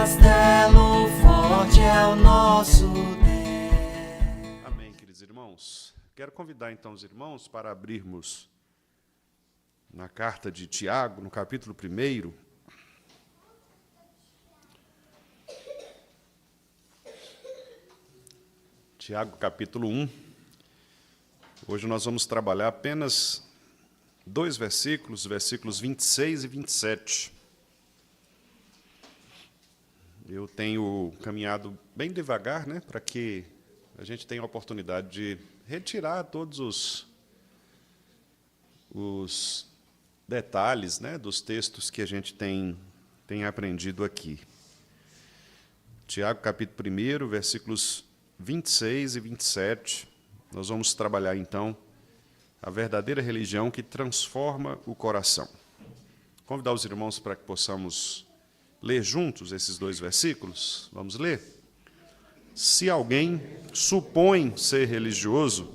castelo forte é o nosso Deus. Amém, queridos irmãos. Quero convidar então os irmãos para abrirmos na carta de Tiago, no capítulo 1. Tiago, capítulo 1. Hoje nós vamos trabalhar apenas 2 versículos, versículos 26 e 27. Eu tenho caminhado bem devagar, né, para que a gente tenha a oportunidade de retirar todos os detalhes, né, dos textos que a gente tem aprendido aqui. Tiago, capítulo 1, versículos 26 e 27. Nós vamos trabalhar, então, a verdadeira religião que transforma o coração. Convidar os irmãos para que possamos ler juntos esses 2 versículos. Vamos ler? Se alguém supõe ser religioso,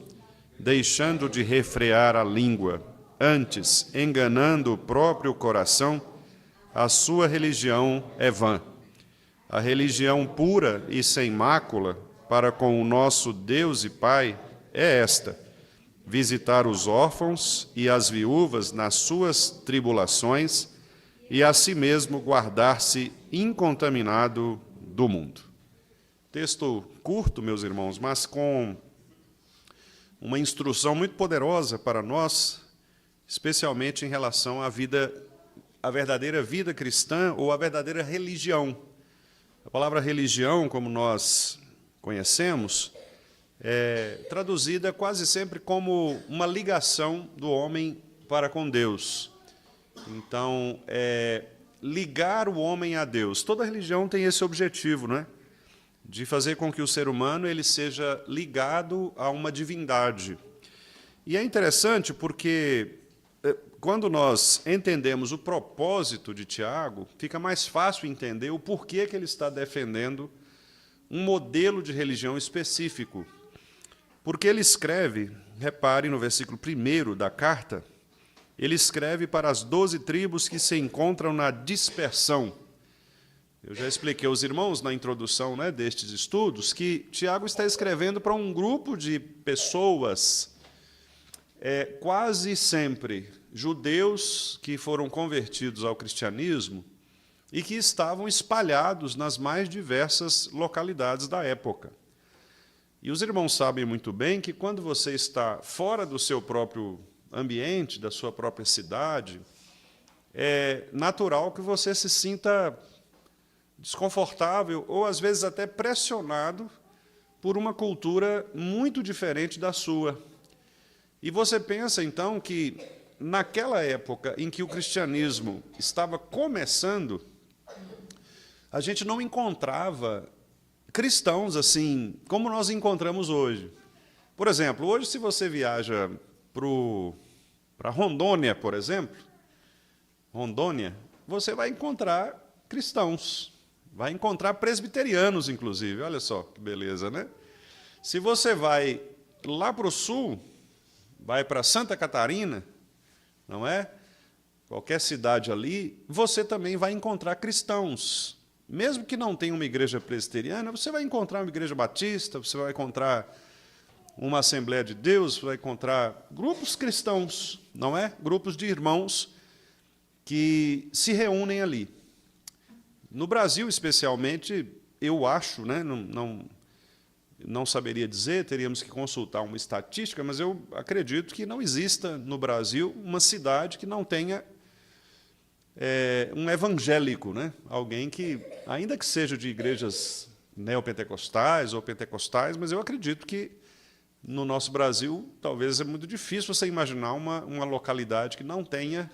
deixando de refrear a língua, antes enganando o próprio coração, a sua religião é vã. A religião pura e sem mácula para com o nosso Deus e Pai é esta: visitar os órfãos e as viúvas nas suas tribulações e a si mesmo guardar-se incontaminado do mundo. Texto curto, meus irmãos, mas com uma instrução muito poderosa para nós, especialmente em relação à verdadeira vida cristã ou à verdadeira religião. A palavra religião, como nós conhecemos, é traduzida quase sempre como uma ligação do homem para com Deus. Então, ligar o homem a Deus. Toda religião tem esse objetivo, não é? De fazer com que o ser humano ele seja ligado a uma divindade. E é interessante porque, quando nós entendemos o propósito de Tiago, fica mais fácil entender o porquê que ele está defendendo um modelo de religião específico. Porque ele escreve, repare no versículo 1 da carta, ele escreve para as 12 tribos que se encontram na dispersão. Eu já expliquei aos irmãos na introdução, né, destes estudos que Tiago está escrevendo para um grupo de pessoas, quase sempre judeus que foram convertidos ao cristianismo e que estavam espalhados nas mais diversas localidades da época. E os irmãos sabem muito bem que quando você está fora do seu próprio ambiente, da sua própria cidade, é natural que você se sinta desconfortável ou, às vezes, até pressionado por uma cultura muito diferente da sua. E você pensa, então, que naquela época em que o cristianismo estava começando, a gente não encontrava cristãos assim como nós encontramos hoje. Por exemplo, hoje, se você viaja para Rondônia, por exemplo, você vai encontrar cristãos, vai encontrar presbiterianos, inclusive. Olha só que beleza, né? Se você vai lá para o sul, vai para Santa Catarina, não é? Qualquer cidade ali, você também vai encontrar cristãos. Mesmo que não tenha uma igreja presbiteriana, você vai encontrar uma igreja batista, você vai encontrar uma Assembleia de Deus, você vai encontrar grupos cristãos, não é? Grupos de irmãos que se reúnem ali. No Brasil, especialmente, eu acho, né, não saberia dizer, teríamos que consultar uma estatística, mas eu acredito que não exista no Brasil uma cidade que não tenha um evangélico, né? Alguém que, ainda que seja de igrejas neopentecostais ou pentecostais, mas eu acredito que no nosso Brasil talvez é muito difícil você imaginar uma localidade que não tenha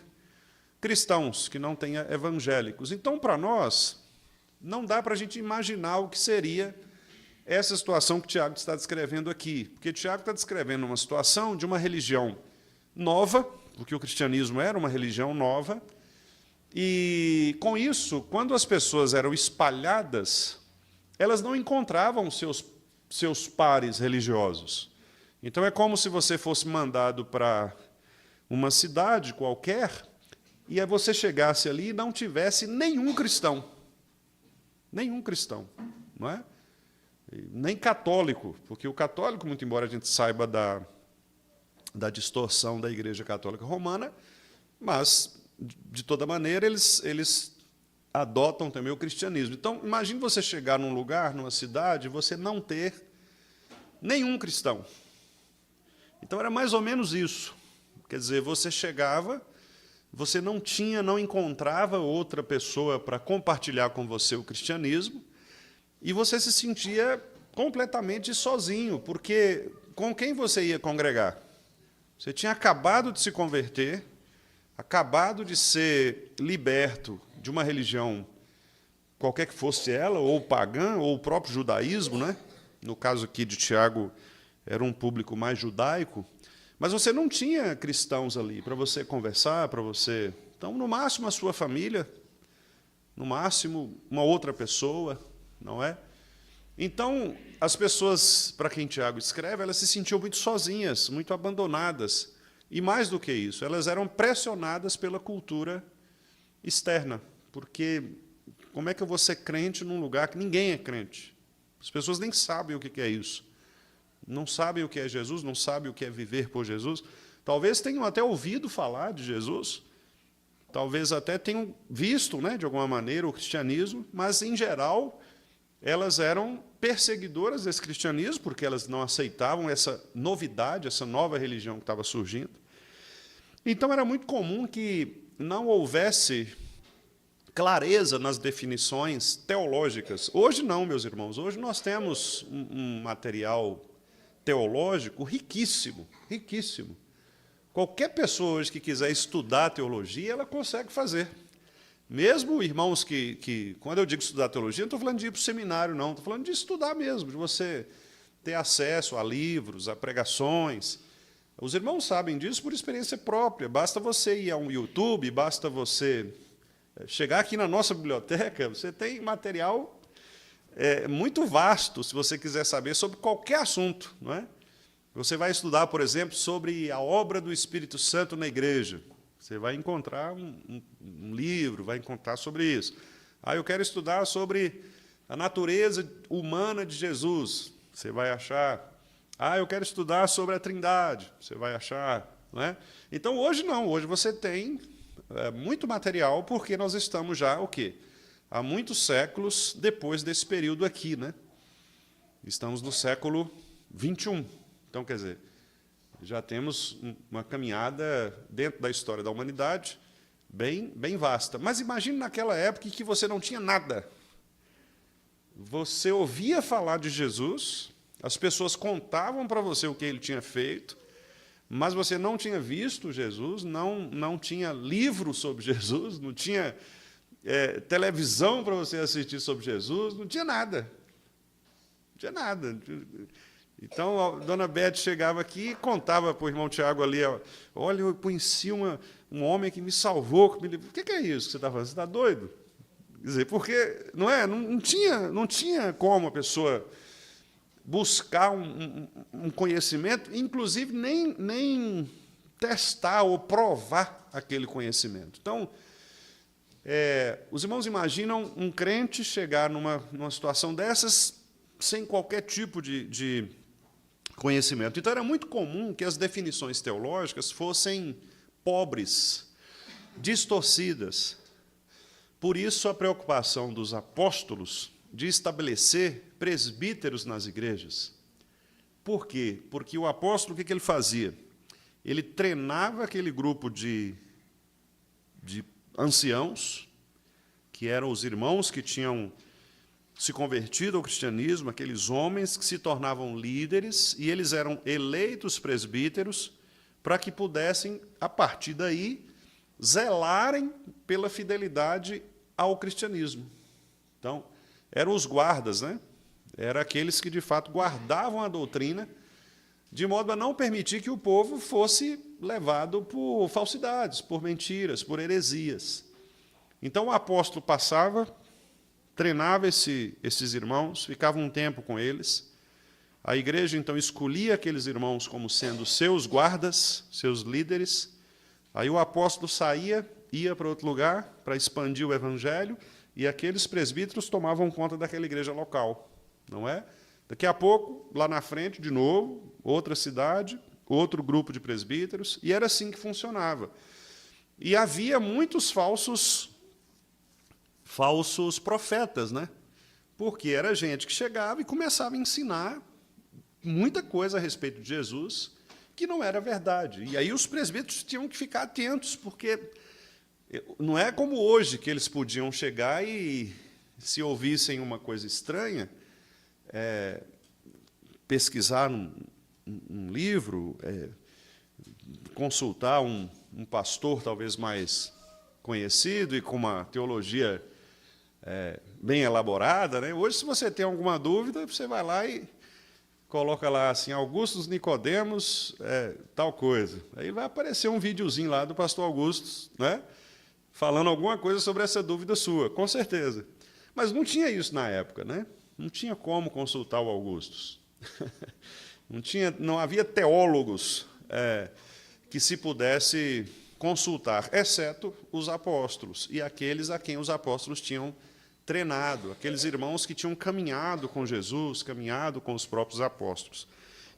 cristãos, que não tenha evangélicos. Então, para nós, não dá para a gente imaginar o que seria essa situação que Tiago está descrevendo aqui. Porque Tiago está descrevendo uma situação de uma religião nova, porque o cristianismo era uma religião nova, e, com isso, quando as pessoas eram espalhadas, elas não encontravam seus pares religiosos. Então, é como se você fosse mandado para uma cidade qualquer e aí você chegasse ali e não tivesse nenhum cristão. Nenhum cristão, não é? Nem católico, porque o católico, muito embora a gente saiba da distorção da Igreja Católica Romana, mas, de toda maneira, eles adotam também o cristianismo. Então, imagine você chegar num lugar, numa cidade, e você não ter nenhum cristão. Então, era mais ou menos isso. Quer dizer, você chegava, você não encontrava outra pessoa para compartilhar com você o cristianismo, e você se sentia completamente sozinho, porque com quem você ia congregar? Você tinha acabado de se converter, acabado de ser liberto de uma religião, qualquer que fosse ela, ou pagã, ou o próprio judaísmo, né? No caso aqui de Tiago, era um público mais judaico, mas você não tinha cristãos ali para você conversar, para você... Então, no máximo, a sua família, no máximo, uma outra pessoa, não é? Então, as pessoas para quem Tiago escreve, elas se sentiam muito sozinhas, muito abandonadas. E, mais do que isso, elas eram pressionadas pela cultura externa, porque como é que eu vou ser crente num lugar que ninguém é crente? As pessoas nem sabem o que é isso. Não sabem o que é Jesus, não sabem o que é viver por Jesus. Talvez tenham até ouvido falar de Jesus, talvez até tenham visto, né, de alguma maneira, o cristianismo, mas, em geral, elas eram perseguidoras desse cristianismo, porque elas não aceitavam essa novidade, essa nova religião que estava surgindo. Então, era muito comum que não houvesse clareza nas definições teológicas. Hoje não, meus irmãos. Hoje nós temos um material teológico riquíssimo, riquíssimo. Qualquer pessoa hoje que quiser estudar teologia, ela consegue fazer. Mesmo irmãos quando eu digo estudar teologia, não estou falando de ir para o seminário, não. Estou falando de estudar mesmo, de você ter acesso a livros, a pregações. Os irmãos sabem disso por experiência própria. Basta você ir a um YouTube, basta você chegar aqui na nossa biblioteca, você tem material muito vasto, se você quiser saber sobre qualquer assunto, não é? Você vai estudar, por exemplo, sobre a obra do Espírito Santo na igreja. Você vai encontrar um livro, vai encontrar sobre isso. Eu quero estudar sobre a natureza humana de Jesus. Você vai achar. Eu quero estudar sobre a Trindade. Você vai achar. Não é? Então, hoje não. Hoje você tem muito material, porque nós estamos já, o quê? Há muitos séculos depois desse período aqui, né? Estamos no século XXI. Então, quer dizer, já temos uma caminhada dentro da história da humanidade bem vasta. Mas imagine naquela época em que você não tinha nada. Você ouvia falar de Jesus, as pessoas contavam para você o que ele tinha feito, mas você não tinha visto Jesus, não tinha livro sobre Jesus, não tinha televisão para você assistir sobre Jesus, não tinha nada. Não tinha nada. Então, a dona Beth chegava aqui e contava para o irmão Tiago ali, olha, eu conheci um homem que me salvou. O que é isso que você está falando? Você está doido? Quer dizer, porque não tinha como a pessoa buscar um conhecimento, inclusive nem testar ou provar aquele conhecimento. Então, os irmãos imaginam um crente chegar numa situação dessas sem qualquer tipo de conhecimento. Então, era muito comum que as definições teológicas fossem pobres, distorcidas. Por isso, a preocupação dos apóstolos de estabelecer presbíteros nas igrejas. Por quê? Porque o apóstolo, o que ele fazia? Ele treinava aquele grupo de anciãos, que eram os irmãos que tinham se convertido ao cristianismo, aqueles homens que se tornavam líderes, e eles eram eleitos presbíteros para que pudessem, a partir daí, zelarem pela fidelidade ao cristianismo. Então, eram os guardas, né? Eram aqueles que, de fato, guardavam a doutrina, de modo a não permitir que o povo fosse levado por falsidades, por mentiras, por heresias. Então, o apóstolo passava, treinava esses irmãos, ficava um tempo com eles. A igreja, então, escolhia aqueles irmãos como sendo seus guardas, seus líderes. Aí o apóstolo saía, ia para outro lugar para expandir o evangelho, e aqueles presbíteros tomavam conta daquela igreja local, não é? Daqui a pouco, lá na frente, de novo, outra cidade, outro grupo de presbíteros, e era assim que funcionava. E havia muitos falsos profetas, né? Porque era gente que chegava e começava a ensinar muita coisa a respeito de Jesus que não era verdade. E aí os presbíteros tinham que ficar atentos, porque não é como hoje, que eles podiam chegar e, se ouvissem uma coisa estranha, pesquisar um livro, consultar um pastor talvez mais conhecido e com uma teologia bem elaborada, né? Hoje, se você tem alguma dúvida, você vai lá e coloca lá assim, Augustus Nicodemos, tal coisa. Aí vai aparecer um videozinho lá do pastor Augusto, né? Falando alguma coisa sobre essa dúvida sua, com certeza. Mas não tinha isso na época, né? Não tinha como consultar o Augustus. Não havia teólogos que se pudesse consultar, exceto os apóstolos, e aqueles a quem os apóstolos tinham treinado, aqueles irmãos que tinham caminhado com Jesus, caminhado com os próprios apóstolos.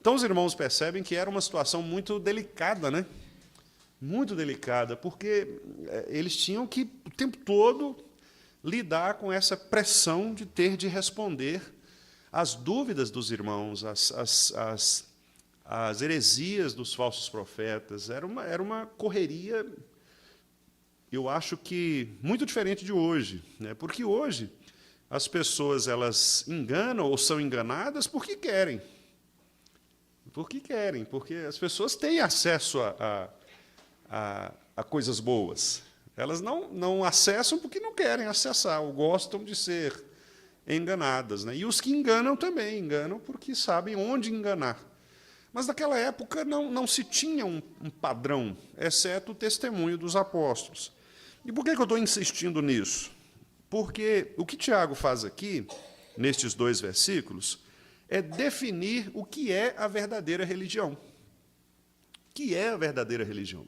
Então, os irmãos percebem que era uma situação muito delicada, né? Muito delicada, porque eles tinham que, o tempo todo, lidar com essa pressão de ter de responder às dúvidas dos irmãos, às heresias dos falsos profetas. Era uma correria, eu acho que muito diferente de hoje, né? Porque hoje as pessoas elas enganam ou são enganadas porque querem. Porque as pessoas têm acesso a coisas boas. Elas não acessam porque não querem acessar, ou gostam de ser enganadas, né? E os que enganam também enganam porque sabem onde enganar. Mas naquela época não se tinha um padrão, exceto o testemunho dos apóstolos. E por que eu estou insistindo nisso? Porque o que Tiago faz aqui, nestes 2 versículos, é definir o que é a verdadeira religião. O que é a verdadeira religião?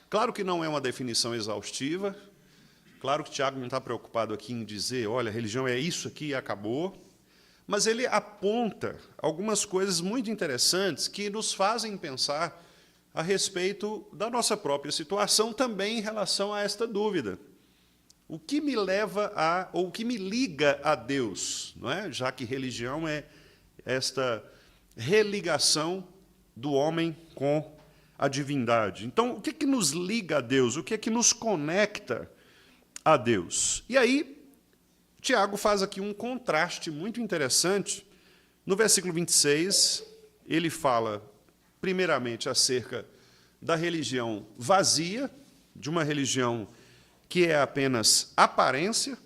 Claro que não é uma definição exaustiva, claro que Tiago não está preocupado aqui em dizer, olha, a religião é isso aqui e acabou, mas ele aponta algumas coisas muito interessantes que nos fazem pensar a respeito da nossa própria situação também em relação a esta dúvida. O que me leva ou o que me liga a Deus, não é? Já que religião é esta religação do homem com a divindade. Então, o que é que nos liga a Deus? O que é que nos conecta a Deus? E aí, Tiago faz aqui um contraste muito interessante. No versículo 26, ele fala, primeiramente, acerca da religião vazia, de uma religião que é apenas aparência,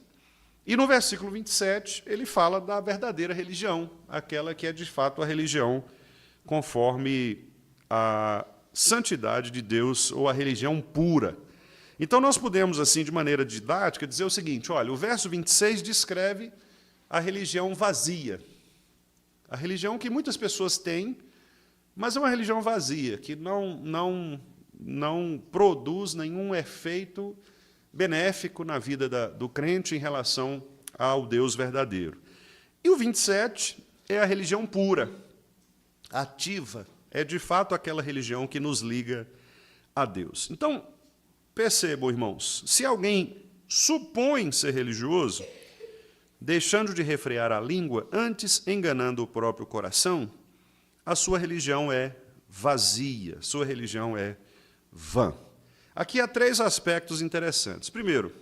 e no versículo 27, ele fala da verdadeira religião, aquela que é, de fato, a religião conforme a santidade de Deus, ou a religião pura. Então, nós podemos, assim, de maneira didática, dizer o seguinte, olha, o verso 26 descreve a religião vazia, a religião que muitas pessoas têm, mas é uma religião vazia, que não produz nenhum efeito benéfico na vida do crente em relação ao Deus verdadeiro. E o 27 é a religião pura, ativa, é de fato aquela religião que nos liga a Deus. Então, percebam, irmãos, se alguém supõe ser religioso, deixando de refrear a língua, antes enganando o próprio coração, a sua religião é vazia, sua religião é vã. Aqui há 3 aspectos interessantes. Primeiro,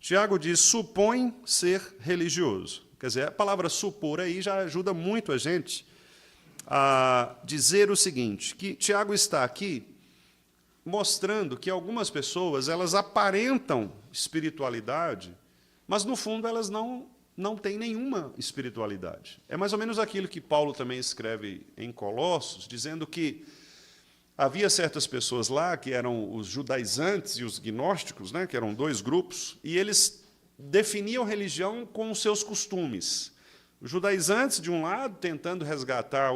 Tiago diz, supõe ser religioso. Quer dizer, a palavra supor aí já ajuda muito a gente a dizer o seguinte, que Tiago está aqui mostrando que algumas pessoas elas aparentam espiritualidade, mas, no fundo, elas não têm nenhuma espiritualidade. É mais ou menos aquilo que Paulo também escreve em Colossos, dizendo que havia certas pessoas lá, que eram os judaizantes e os gnósticos, né, que eram 2 grupos, e eles definiam religião com os seus costumes. Os judaizantes, de um lado, tentando resgatar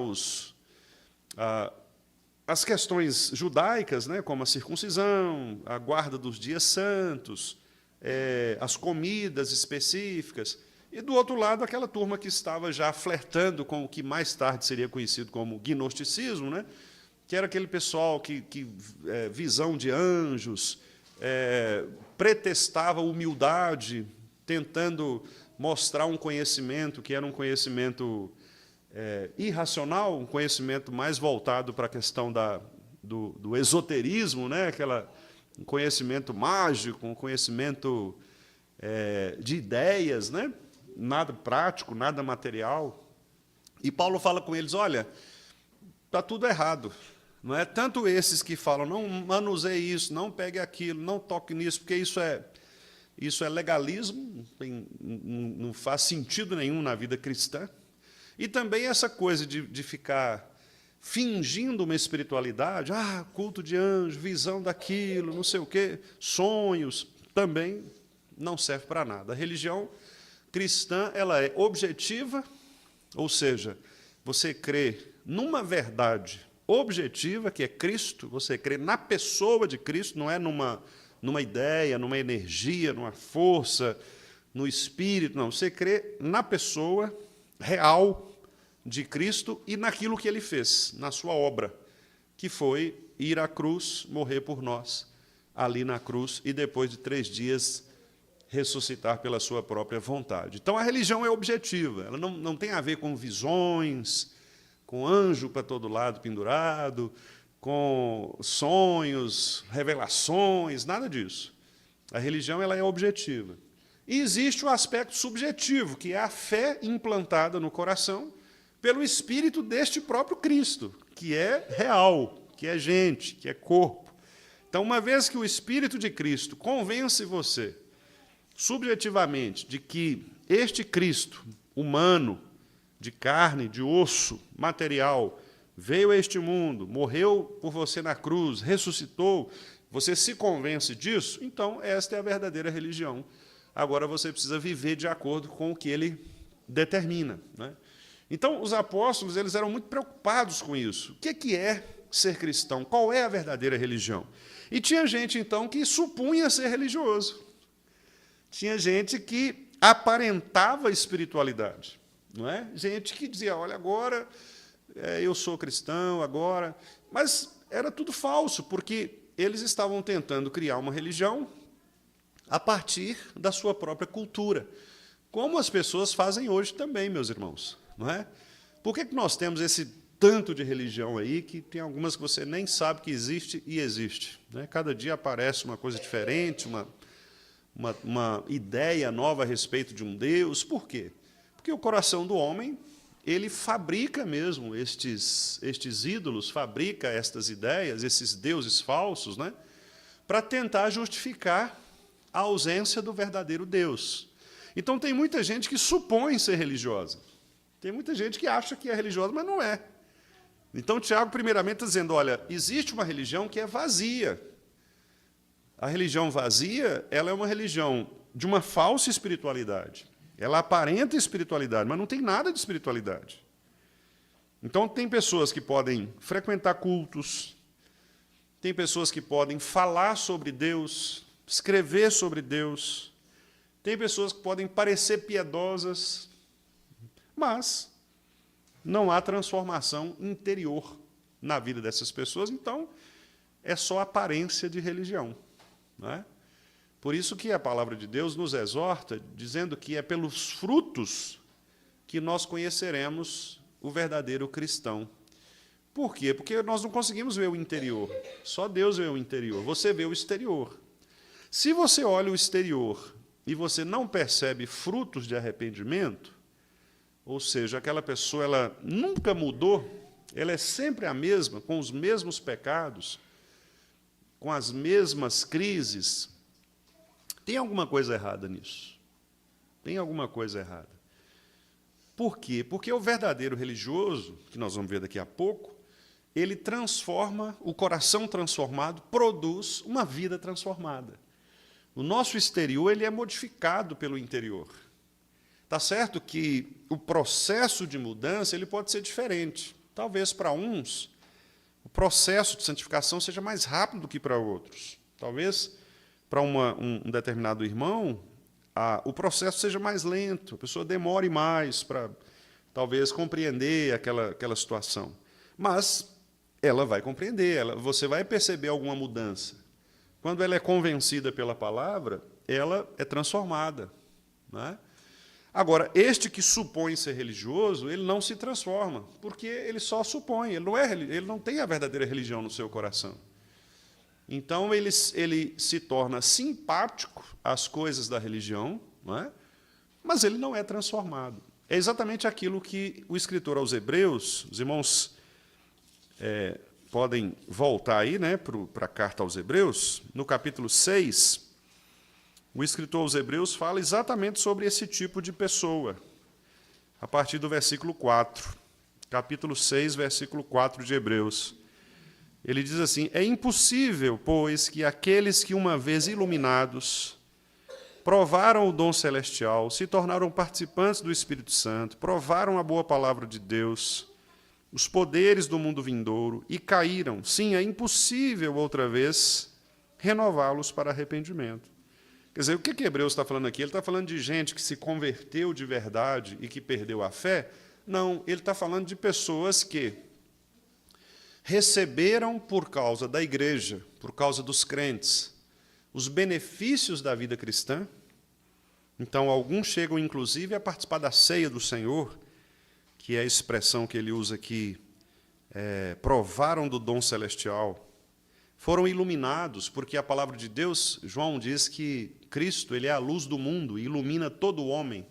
as questões judaicas, né, como a circuncisão, a guarda dos dias santos, as comidas específicas, e, do outro lado, aquela turma que estava já flertando com o que mais tarde seria conhecido como gnosticismo, né? Que era aquele pessoal que visão de anjos, pretextava humildade, tentando mostrar um conhecimento que era um conhecimento irracional, um conhecimento mais voltado para a questão do esoterismo, né? Um conhecimento mágico, um conhecimento de ideias, né? Nada prático, nada material. E Paulo fala com eles, olha, está tudo errado. Não é? Tanto esses que falam, não manuseie isso, não pegue aquilo, não toque nisso, porque isso é legalismo, não faz sentido nenhum na vida cristã. E também essa coisa de ficar fingindo uma espiritualidade, culto de anjo, visão daquilo, não sei o quê, sonhos, também não serve para nada. A religião cristã ela é objetiva, ou seja, você crê numa verdade objetiva, que é Cristo, você crê na pessoa de Cristo, não é numa ideia, numa energia, numa força, no Espírito, não. Você crê na pessoa real de Cristo e naquilo que Ele fez, na sua obra, que foi ir à cruz, morrer por nós, ali na cruz, e depois de 3 dias ressuscitar pela sua própria vontade. Então, a religião é objetiva, ela não tem a ver com visões, com anjo para todo lado pendurado, com sonhos, revelações, nada disso. A religião ela é objetiva. E existe o aspecto subjetivo, que é a fé implantada no coração pelo Espírito deste próprio Cristo, que é real, que é gente, que é corpo. Então, uma vez que o Espírito de Cristo convence você, subjetivamente, de que este Cristo humano, de carne, de osso, material, veio a este mundo, morreu por você na cruz, ressuscitou, você se convence disso, então esta é a verdadeira religião. Agora você precisa viver de acordo com o que ele determina, né? Então, os apóstolos eles eram muito preocupados com isso. O que é ser cristão? Qual é a verdadeira religião? E tinha gente, então, que supunha ser religioso. Tinha gente que aparentava espiritualidade. Não é? Gente que dizia, olha, agora eu sou cristão, agora... Mas era tudo falso, porque eles estavam tentando criar uma religião a partir da sua própria cultura, como as pessoas fazem hoje também, meus irmãos. Não é? Por que nós temos esse tanto de religião aí, que tem algumas que você nem sabe que existe e existe? Né? Cada dia aparece uma coisa diferente, uma ideia nova a respeito de um Deus. Por quê? Porque o coração do homem, ele fabrica mesmo estes ídolos, fabrica estas ideias, esses deuses falsos, né, para tentar justificar a ausência do verdadeiro Deus. Então, tem muita gente que supõe ser religiosa. Tem muita gente que acha que é religiosa, mas não é. Então, Tiago, primeiramente, está dizendo, olha, existe uma religião que é vazia. A religião vazia, ela é uma religião de uma falsa espiritualidade. Ela aparenta espiritualidade, mas não tem nada de espiritualidade. Então, tem pessoas que podem frequentar cultos, tem pessoas que podem falar sobre Deus, escrever sobre Deus, tem pessoas que podem parecer piedosas, mas não há transformação interior na vida dessas pessoas, então é só aparência de religião. Não é? Por isso que a palavra de Deus nos exorta, dizendo que é pelos frutos que nós conheceremos o verdadeiro cristão. Por quê? Porque nós não conseguimos ver o interior, só Deus vê o interior, você vê o exterior. Se você olha o exterior e você não percebe frutos de arrependimento, ou seja, aquela pessoa ela nunca mudou, ela é sempre a mesma, com os mesmos pecados, com as mesmas crises, tem alguma coisa errada nisso. Tem alguma coisa errada. Por quê? Porque o verdadeiro religioso, que nós vamos ver daqui a pouco, ele transforma, o coração transformado produz uma vida transformada. O nosso exterior ele é modificado pelo interior. Está certo que o processo de mudança ele pode ser diferente. Talvez para uns o processo de santificação seja mais rápido do que para outros. Talvez para um determinado irmão, o processo seja mais lento, a pessoa demore mais para, talvez, compreender aquela situação. Mas ela vai compreender, você vai perceber alguma mudança. Quando ela é convencida pela palavra, ela é transformada. Né? Agora, este que supõe ser religioso, ele não se transforma, porque ele só supõe, ele não tem a verdadeira religião no seu coração. Então, ele se torna simpático às coisas da religião, não é? Mas ele não é transformado. É exatamente aquilo que o escritor aos Hebreus, os irmãos podem voltar aí, né, para a carta aos Hebreus, no capítulo 6, o escritor aos Hebreus fala exatamente sobre esse tipo de pessoa, a partir do versículo 4, capítulo 6, versículo 4 de Hebreus. Ele diz assim: é impossível, pois, que aqueles que uma vez iluminados provaram o dom celestial, se tornaram participantes do Espírito Santo, provaram a boa palavra de Deus, os poderes do mundo vindouro, e caíram. Sim, é impossível, outra vez, renová-los para arrependimento. Quer dizer, o que Hebreus está falando aqui? Ele está falando de gente que se converteu de verdade e que perdeu a fé? Não, ele está falando de pessoas que receberam, por causa da igreja, por causa dos crentes, os benefícios da vida cristã. Então, alguns chegam, inclusive, a participar da ceia do Senhor, que é a expressão que ele usa aqui, provaram do dom celestial, foram iluminados, porque a palavra de Deus, João diz que Cristo ele é a luz do mundo e ilumina todo o homem.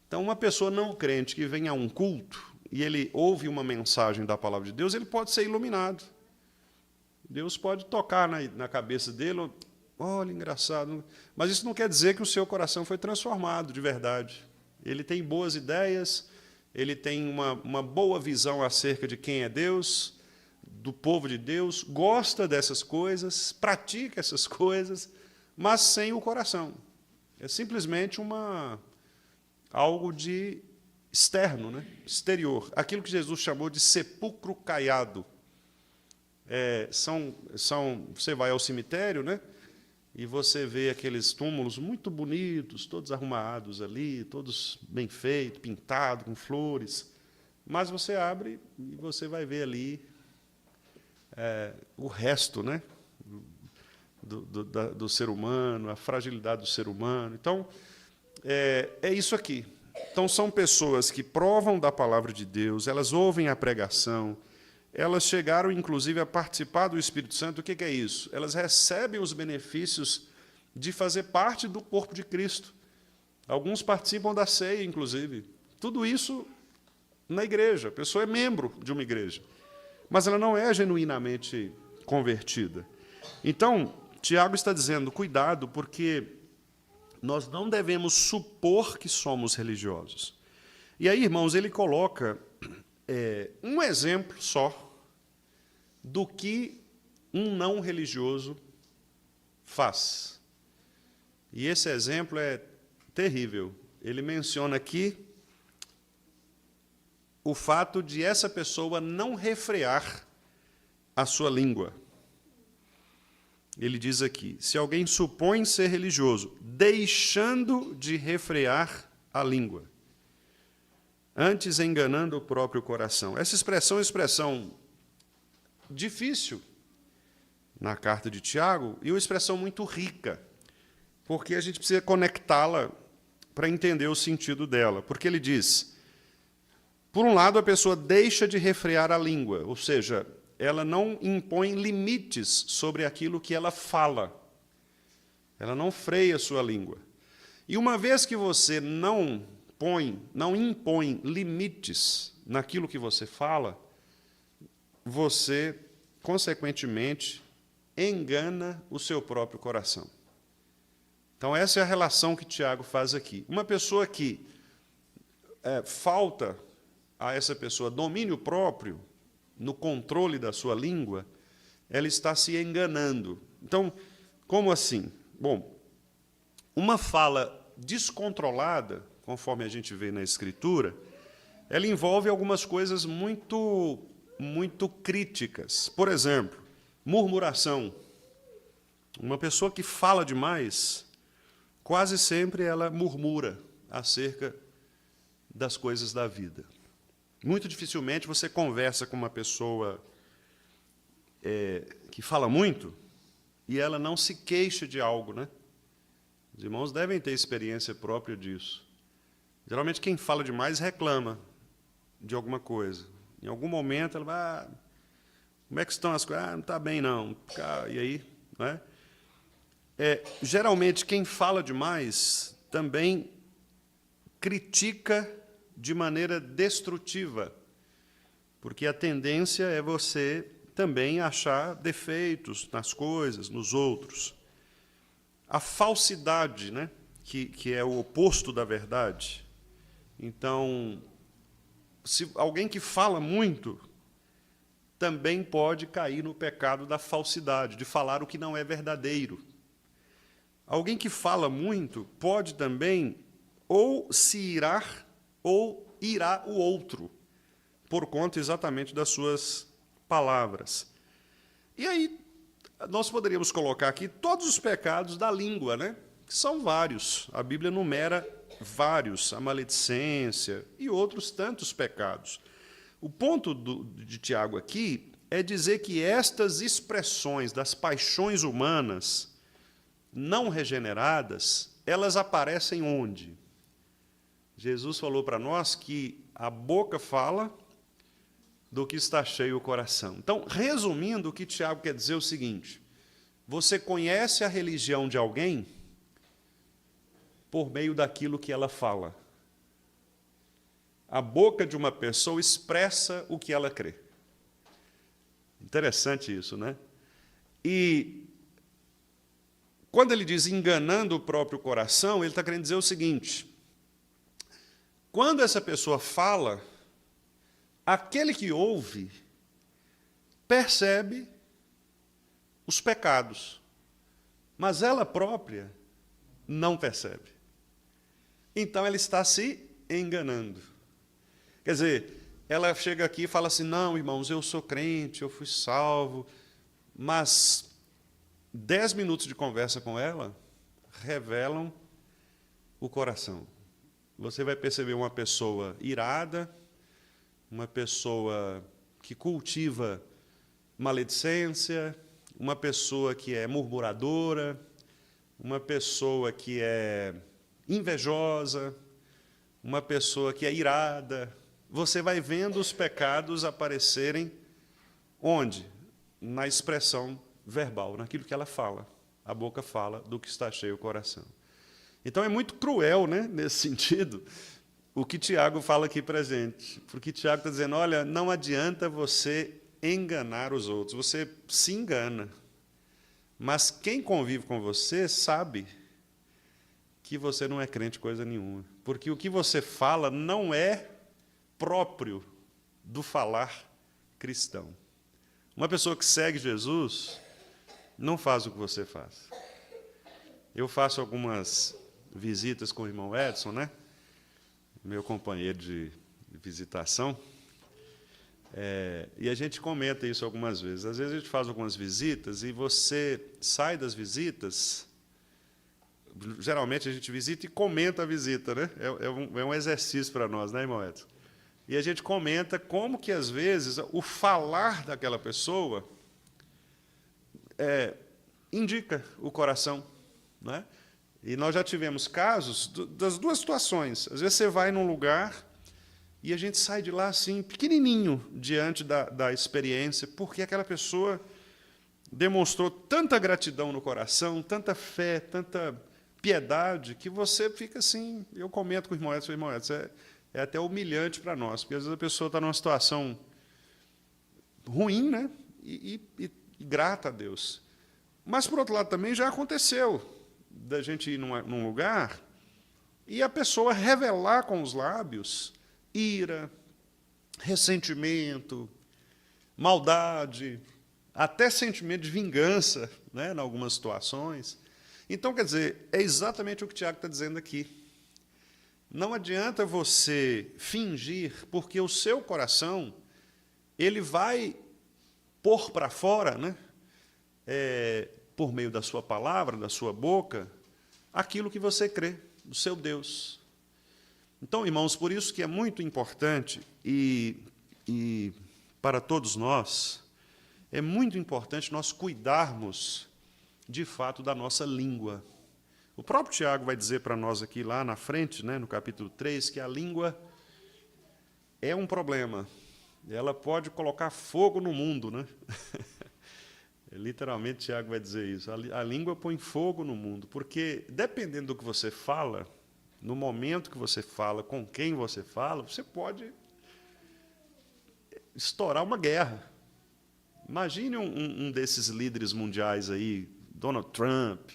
Então, uma pessoa não crente que vem a um culto e ele ouve uma mensagem da palavra de Deus, ele pode ser iluminado. Deus pode tocar na cabeça dele, olha, engraçado. Mas isso não quer dizer que o seu coração foi transformado de verdade. Ele tem boas ideias, ele tem uma boa visão acerca de quem é Deus, do povo de Deus, gosta dessas coisas, pratica essas coisas, mas sem o coração. É simplesmente algo de externo, né? Exterior. Aquilo que Jesus chamou de sepulcro caiado. Você vai ao cemitério, né? E você vê aqueles túmulos muito bonitos, todos arrumados ali, todos bem feitos, pintados, com flores. Mas você abre e você vai ver ali o resto, né, do ser humano, a fragilidade do ser humano. Então, é isso aqui. Então, são pessoas que provam da palavra de Deus, elas ouvem a pregação, elas chegaram, inclusive, a participar do Espírito Santo. O que é isso? Elas recebem os benefícios de fazer parte do corpo de Cristo. Alguns participam da ceia, inclusive. Tudo isso na igreja. A pessoa é membro de uma igreja, mas ela não é genuinamente convertida. Então, Tiago está dizendo, cuidado, porque nós não devemos supor que somos religiosos. E aí, irmãos, ele coloca um exemplo só do que um não religioso faz. E esse exemplo é terrível. Ele menciona aqui o fato de essa pessoa não refrear a sua língua. Ele diz aqui, se alguém supõe ser religioso, deixando de refrear a língua, antes enganando o próprio coração. Essa expressão é uma expressão difícil na carta de Tiago e uma expressão muito rica, porque a gente precisa conectá-la para entender o sentido dela. Porque ele diz, por um lado, a pessoa deixa de refrear a língua, ou seja, ela não impõe limites sobre aquilo que ela fala. Ela não freia a sua língua. E uma vez que você não impõe limites naquilo que você fala, você, consequentemente, engana o seu próprio coração. Então, essa é a relação que Tiago faz aqui. Uma pessoa que falta a essa pessoa domínio próprio, no controle da sua língua, ela está se enganando. Então, como assim? Bom, uma fala descontrolada, conforme a gente vê na Escritura, ela envolve algumas coisas muito críticas. Por exemplo, murmuração. Uma pessoa que fala demais, quase sempre ela murmura acerca das coisas da vida. Muito dificilmente você conversa com uma pessoa que fala muito e ela não se queixa de algo, né? Os irmãos devem ter experiência própria disso. Geralmente, quem fala demais reclama de alguma coisa. Em algum momento, ela vai... como é que estão as coisas? Não está bem, não. E aí? Não é? Geralmente, quem fala demais também critica de maneira destrutiva, porque a tendência é você também achar defeitos nas coisas, nos outros. A falsidade, né, que é o oposto da verdade. Então, se alguém que fala muito também pode cair no pecado da falsidade, de falar o que não é verdadeiro. Alguém que fala muito pode também ou se irar ou irá o outro, por conta exatamente das suas palavras. E aí, nós poderíamos colocar aqui todos os pecados da língua, né? Que são vários. A Bíblia numera vários, a maledicência e outros tantos pecados. O ponto de Tiago aqui é dizer que estas expressões das paixões humanas não regeneradas, elas aparecem onde? Jesus falou para nós que a boca fala do que está cheio o coração. Então, resumindo, o que Tiago quer dizer é o seguinte: você conhece a religião de alguém por meio daquilo que ela fala. A boca de uma pessoa expressa o que ela crê. Interessante isso, né? E quando ele diz enganando o próprio coração, ele está querendo dizer o seguinte: quando essa pessoa fala, aquele que ouve percebe os pecados, mas ela própria não percebe. Então, ela está se enganando. Quer dizer, ela chega aqui e fala assim, não, irmãos, eu sou crente, eu fui salvo, mas 10 minutos de conversa com ela revelam o coração. Você vai perceber uma pessoa irada, uma pessoa que cultiva maledicência, uma pessoa que é murmuradora, uma pessoa que é invejosa, uma pessoa que é irada. Você vai vendo os pecados aparecerem onde? Na expressão verbal, naquilo que ela fala. A boca fala do que está cheio o coração. Então, é muito cruel, né, nesse sentido, o que Tiago fala aqui para a gente. Porque Tiago está dizendo, olha, não adianta você enganar os outros, você se engana. Mas quem convive com você sabe que você não é crente coisa nenhuma. Porque o que você fala não é próprio do falar cristão. Uma pessoa que segue Jesus não faz o que você faz. Eu faço algumas visitas com o irmão Edson, né? Meu companheiro de visitação, e a gente comenta isso algumas vezes. Às vezes a gente faz algumas visitas e você sai das visitas, geralmente a gente visita e comenta a visita, né? É um exercício para nós, né, irmão Edson? E a gente comenta como que, às vezes, o falar daquela pessoa indica o coração, né? E nós já tivemos casos das duas situações. Às vezes você vai num lugar e a gente sai de lá assim, pequenininho, diante da experiência, porque aquela pessoa demonstrou tanta gratidão no coração, tanta fé, tanta piedade, que você fica assim... Eu comento com o irmão Edson, é até humilhante para nós, porque às vezes a pessoa está numa situação ruim, né? E grata a Deus. Mas, por outro lado, também já aconteceu da gente ir num lugar e a pessoa revelar com os lábios ira, ressentimento, maldade, até sentimento de vingança, né, em algumas situações. Então, quer dizer, é exatamente o que o Tiago está dizendo aqui. Não adianta você fingir, porque o seu coração ele vai pôr para fora, né, por meio da sua palavra, da sua boca, aquilo que você crê, do seu Deus. Então, irmãos, por isso que é muito importante, e para todos nós, é muito importante nós cuidarmos, de fato, da nossa língua. O próprio Tiago vai dizer para nós aqui, lá na frente, né, no capítulo 3, que a língua é um problema. Ela pode colocar fogo no mundo, né? Literalmente, Tiago vai dizer isso. A língua põe fogo no mundo, porque, dependendo do que você fala, no momento que você fala, com quem você fala, você pode estourar uma guerra. Imagine um desses líderes mundiais aí, Donald Trump,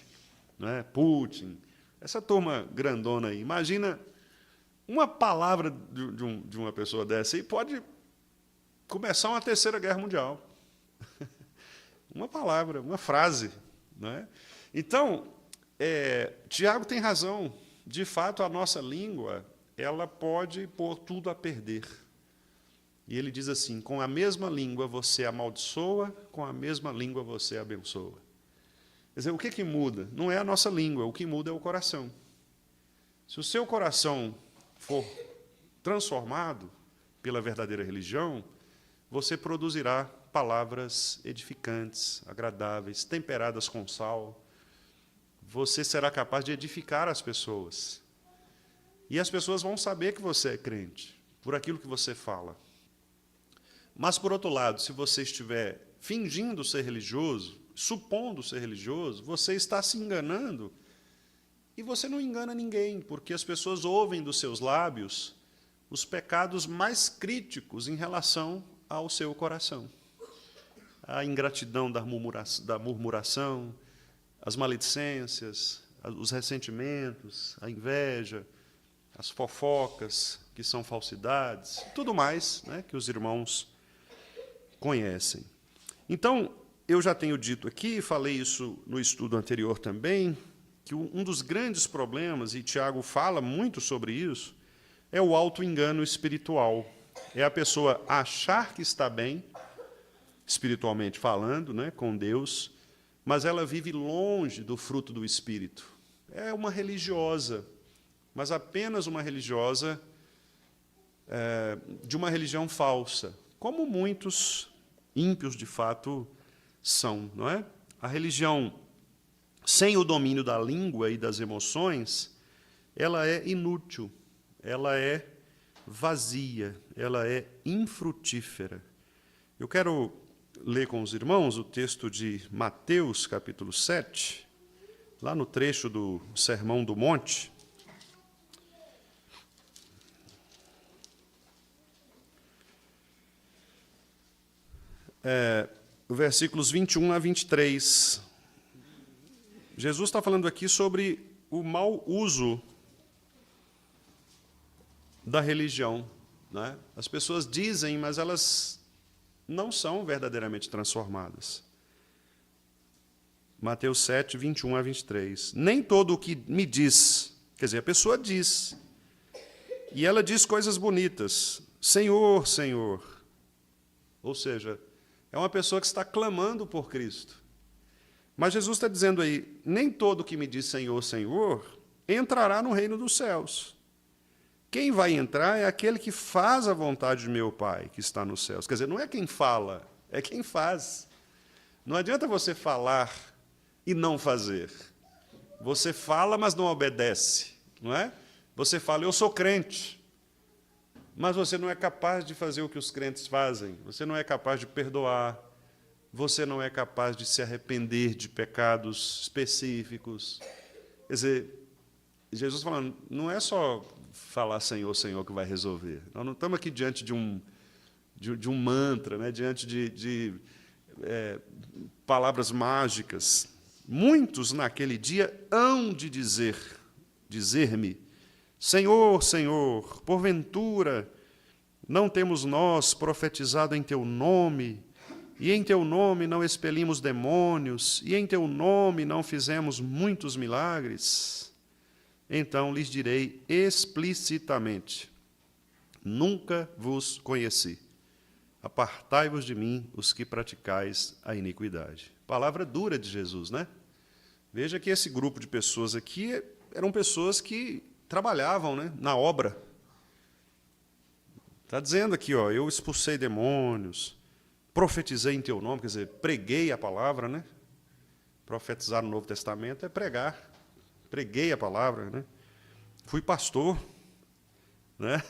né, Putin, essa turma grandona aí. Imagina uma palavra de uma pessoa dessa aí pode começar uma terceira guerra mundial. Uma palavra, uma frase. Né? Então, Tiago tem razão. De fato, a nossa língua ela pode pôr tudo a perder. E ele diz assim, com a mesma língua você amaldiçoa, com a mesma língua você abençoa. Quer dizer, o que muda? Não é a nossa língua, o que muda é o coração. Se o seu coração for transformado pela verdadeira religião, você produzirá palavras edificantes, agradáveis, temperadas com sal. Você será capaz de edificar as pessoas. E as pessoas vão saber que você é crente, por aquilo que você fala. Mas, por outro lado, se você estiver fingindo ser religioso, supondo ser religioso, você está se enganando e você não engana ninguém, porque as pessoas ouvem dos seus lábios os pecados mais críticos em relação ao seu coração. A ingratidão da murmuração, as maledicências, os ressentimentos, a inveja, as fofocas, que são falsidades, tudo mais, né, que os irmãos conhecem. Então, eu já tenho dito aqui, falei isso no estudo anterior também, que um dos grandes problemas, e Tiago fala muito sobre isso, é o auto-engano espiritual. É a pessoa achar que está bem, espiritualmente falando, né, com Deus, mas ela vive longe do fruto do Espírito. É uma religiosa, mas apenas uma religiosa de uma religião falsa, como muitos ímpios, de fato, são, não é? A religião sem o domínio da língua e das emoções, ela é inútil, ela é vazia, ela é infrutífera. Eu quero ler com os irmãos o texto de Mateus, capítulo 7, lá no trecho do Sermão do Monte. Versículos 21 a 23. Jesus está falando aqui sobre o mau uso da religião. Né? As pessoas dizem, mas elas não são verdadeiramente transformadas. Mateus 7, 21 a 23. Nem todo o que me diz, quer dizer, a pessoa diz, e ela diz coisas bonitas, Senhor, Senhor. Ou seja, é uma pessoa que está clamando por Cristo. Mas Jesus está dizendo aí, nem todo que me diz Senhor, Senhor, entrará no reino dos céus. Quem vai entrar é aquele que faz a vontade de meu Pai, que está nos céus. Quer dizer, não é quem fala, é quem faz. Não adianta você falar e não fazer. Você fala, mas não obedece, não é? Você fala, eu sou crente, mas você não é capaz de fazer o que os crentes fazem. Você não é capaz de perdoar. Você não é capaz de se arrepender de pecados específicos. Quer dizer, Jesus falando, não é só falar Senhor, Senhor que vai resolver. Nós não estamos aqui diante de um mantra, né? Diante de palavras mágicas. Muitos naquele dia hão de dizer-me, Senhor, Senhor, porventura não temos nós profetizado em Teu nome, e em Teu nome não expelimos demônios, e em Teu nome não fizemos muitos milagres? Então lhes direi explicitamente, nunca vos conheci. apartai-vos de mim, os que praticais a iniquidade. Palavra dura de Jesus, né? Veja que esse grupo de pessoas aqui eram pessoas que trabalhavam, né, na obra. Está dizendo aqui, ó, eu expulsei demônios, profetizei em teu nome, quer dizer, preguei a palavra, né? Profetizar no Novo Testamento é pregar. Preguei a palavra, né? Fui pastor, né?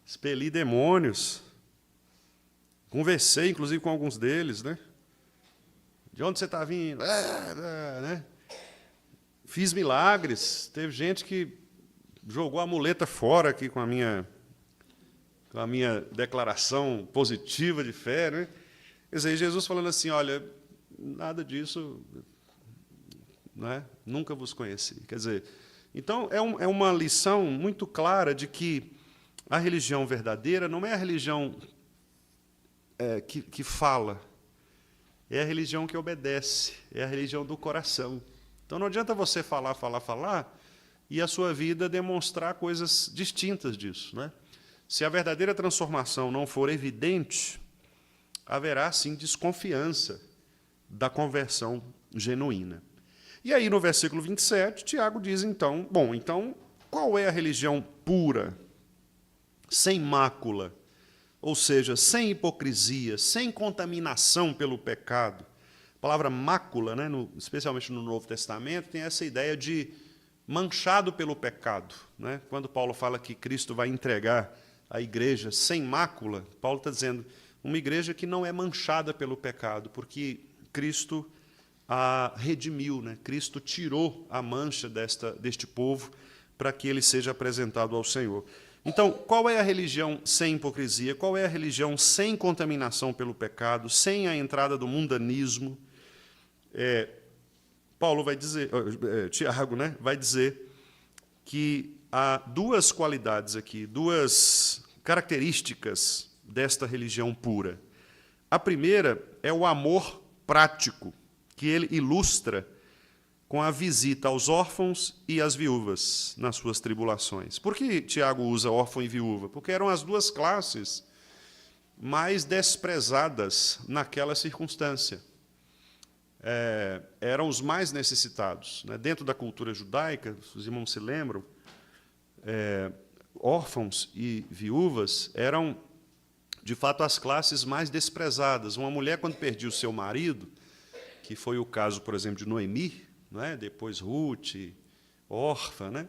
Expeli demônios. Conversei, inclusive, com alguns deles, né? De onde você está vindo? Né? Fiz milagres. Teve gente que jogou a muleta fora aqui com a minha declaração positiva de fé, né? Quer dizer, Jesus falando assim, olha, nada disso, né? Nunca vos conheci. Quer dizer, então é uma lição muito clara de que a religião verdadeira não é a religião que fala, é a religião que obedece, é a religião do coração. Então não adianta você falar e a sua vida demonstrar coisas distintas disso, né? Se a verdadeira transformação não for evidente, haverá, sim, desconfiança da conversão genuína. E aí, no versículo 27, Tiago diz, então, bom, então, qual é a religião pura, sem mácula, ou seja, sem hipocrisia, sem contaminação pelo pecado? A palavra mácula, né, especialmente no Novo Testamento, tem essa ideia de manchado pelo pecado, né? Quando Paulo fala que Cristo vai entregar a igreja sem mácula, Paulo está dizendo uma igreja que não é manchada pelo pecado, porque Cristo a redimiu, né? Cristo tirou a mancha deste povo para que ele seja apresentado ao Senhor. Então, qual é a religião sem hipocrisia? Qual é a religião sem contaminação pelo pecado, sem a entrada do mundanismo? Paulo vai dizer, Tiago, né, vai dizer que há duas qualidades aqui, duas características desta religião pura. A primeira é o amor prático, que ele ilustra com a visita aos órfãos e às viúvas nas suas tribulações. Por que Tiago usa órfão e viúva? Porque eram as duas classes mais desprezadas naquela circunstância. Eram os mais necessitados, né? Dentro da cultura judaica, os irmãos se lembram, órfãos e viúvas eram, de fato, as classes mais desprezadas. Uma mulher, quando perdia o seu marido, que foi o caso, por exemplo, de Noemi, né? Depois Ruth, órfã, né?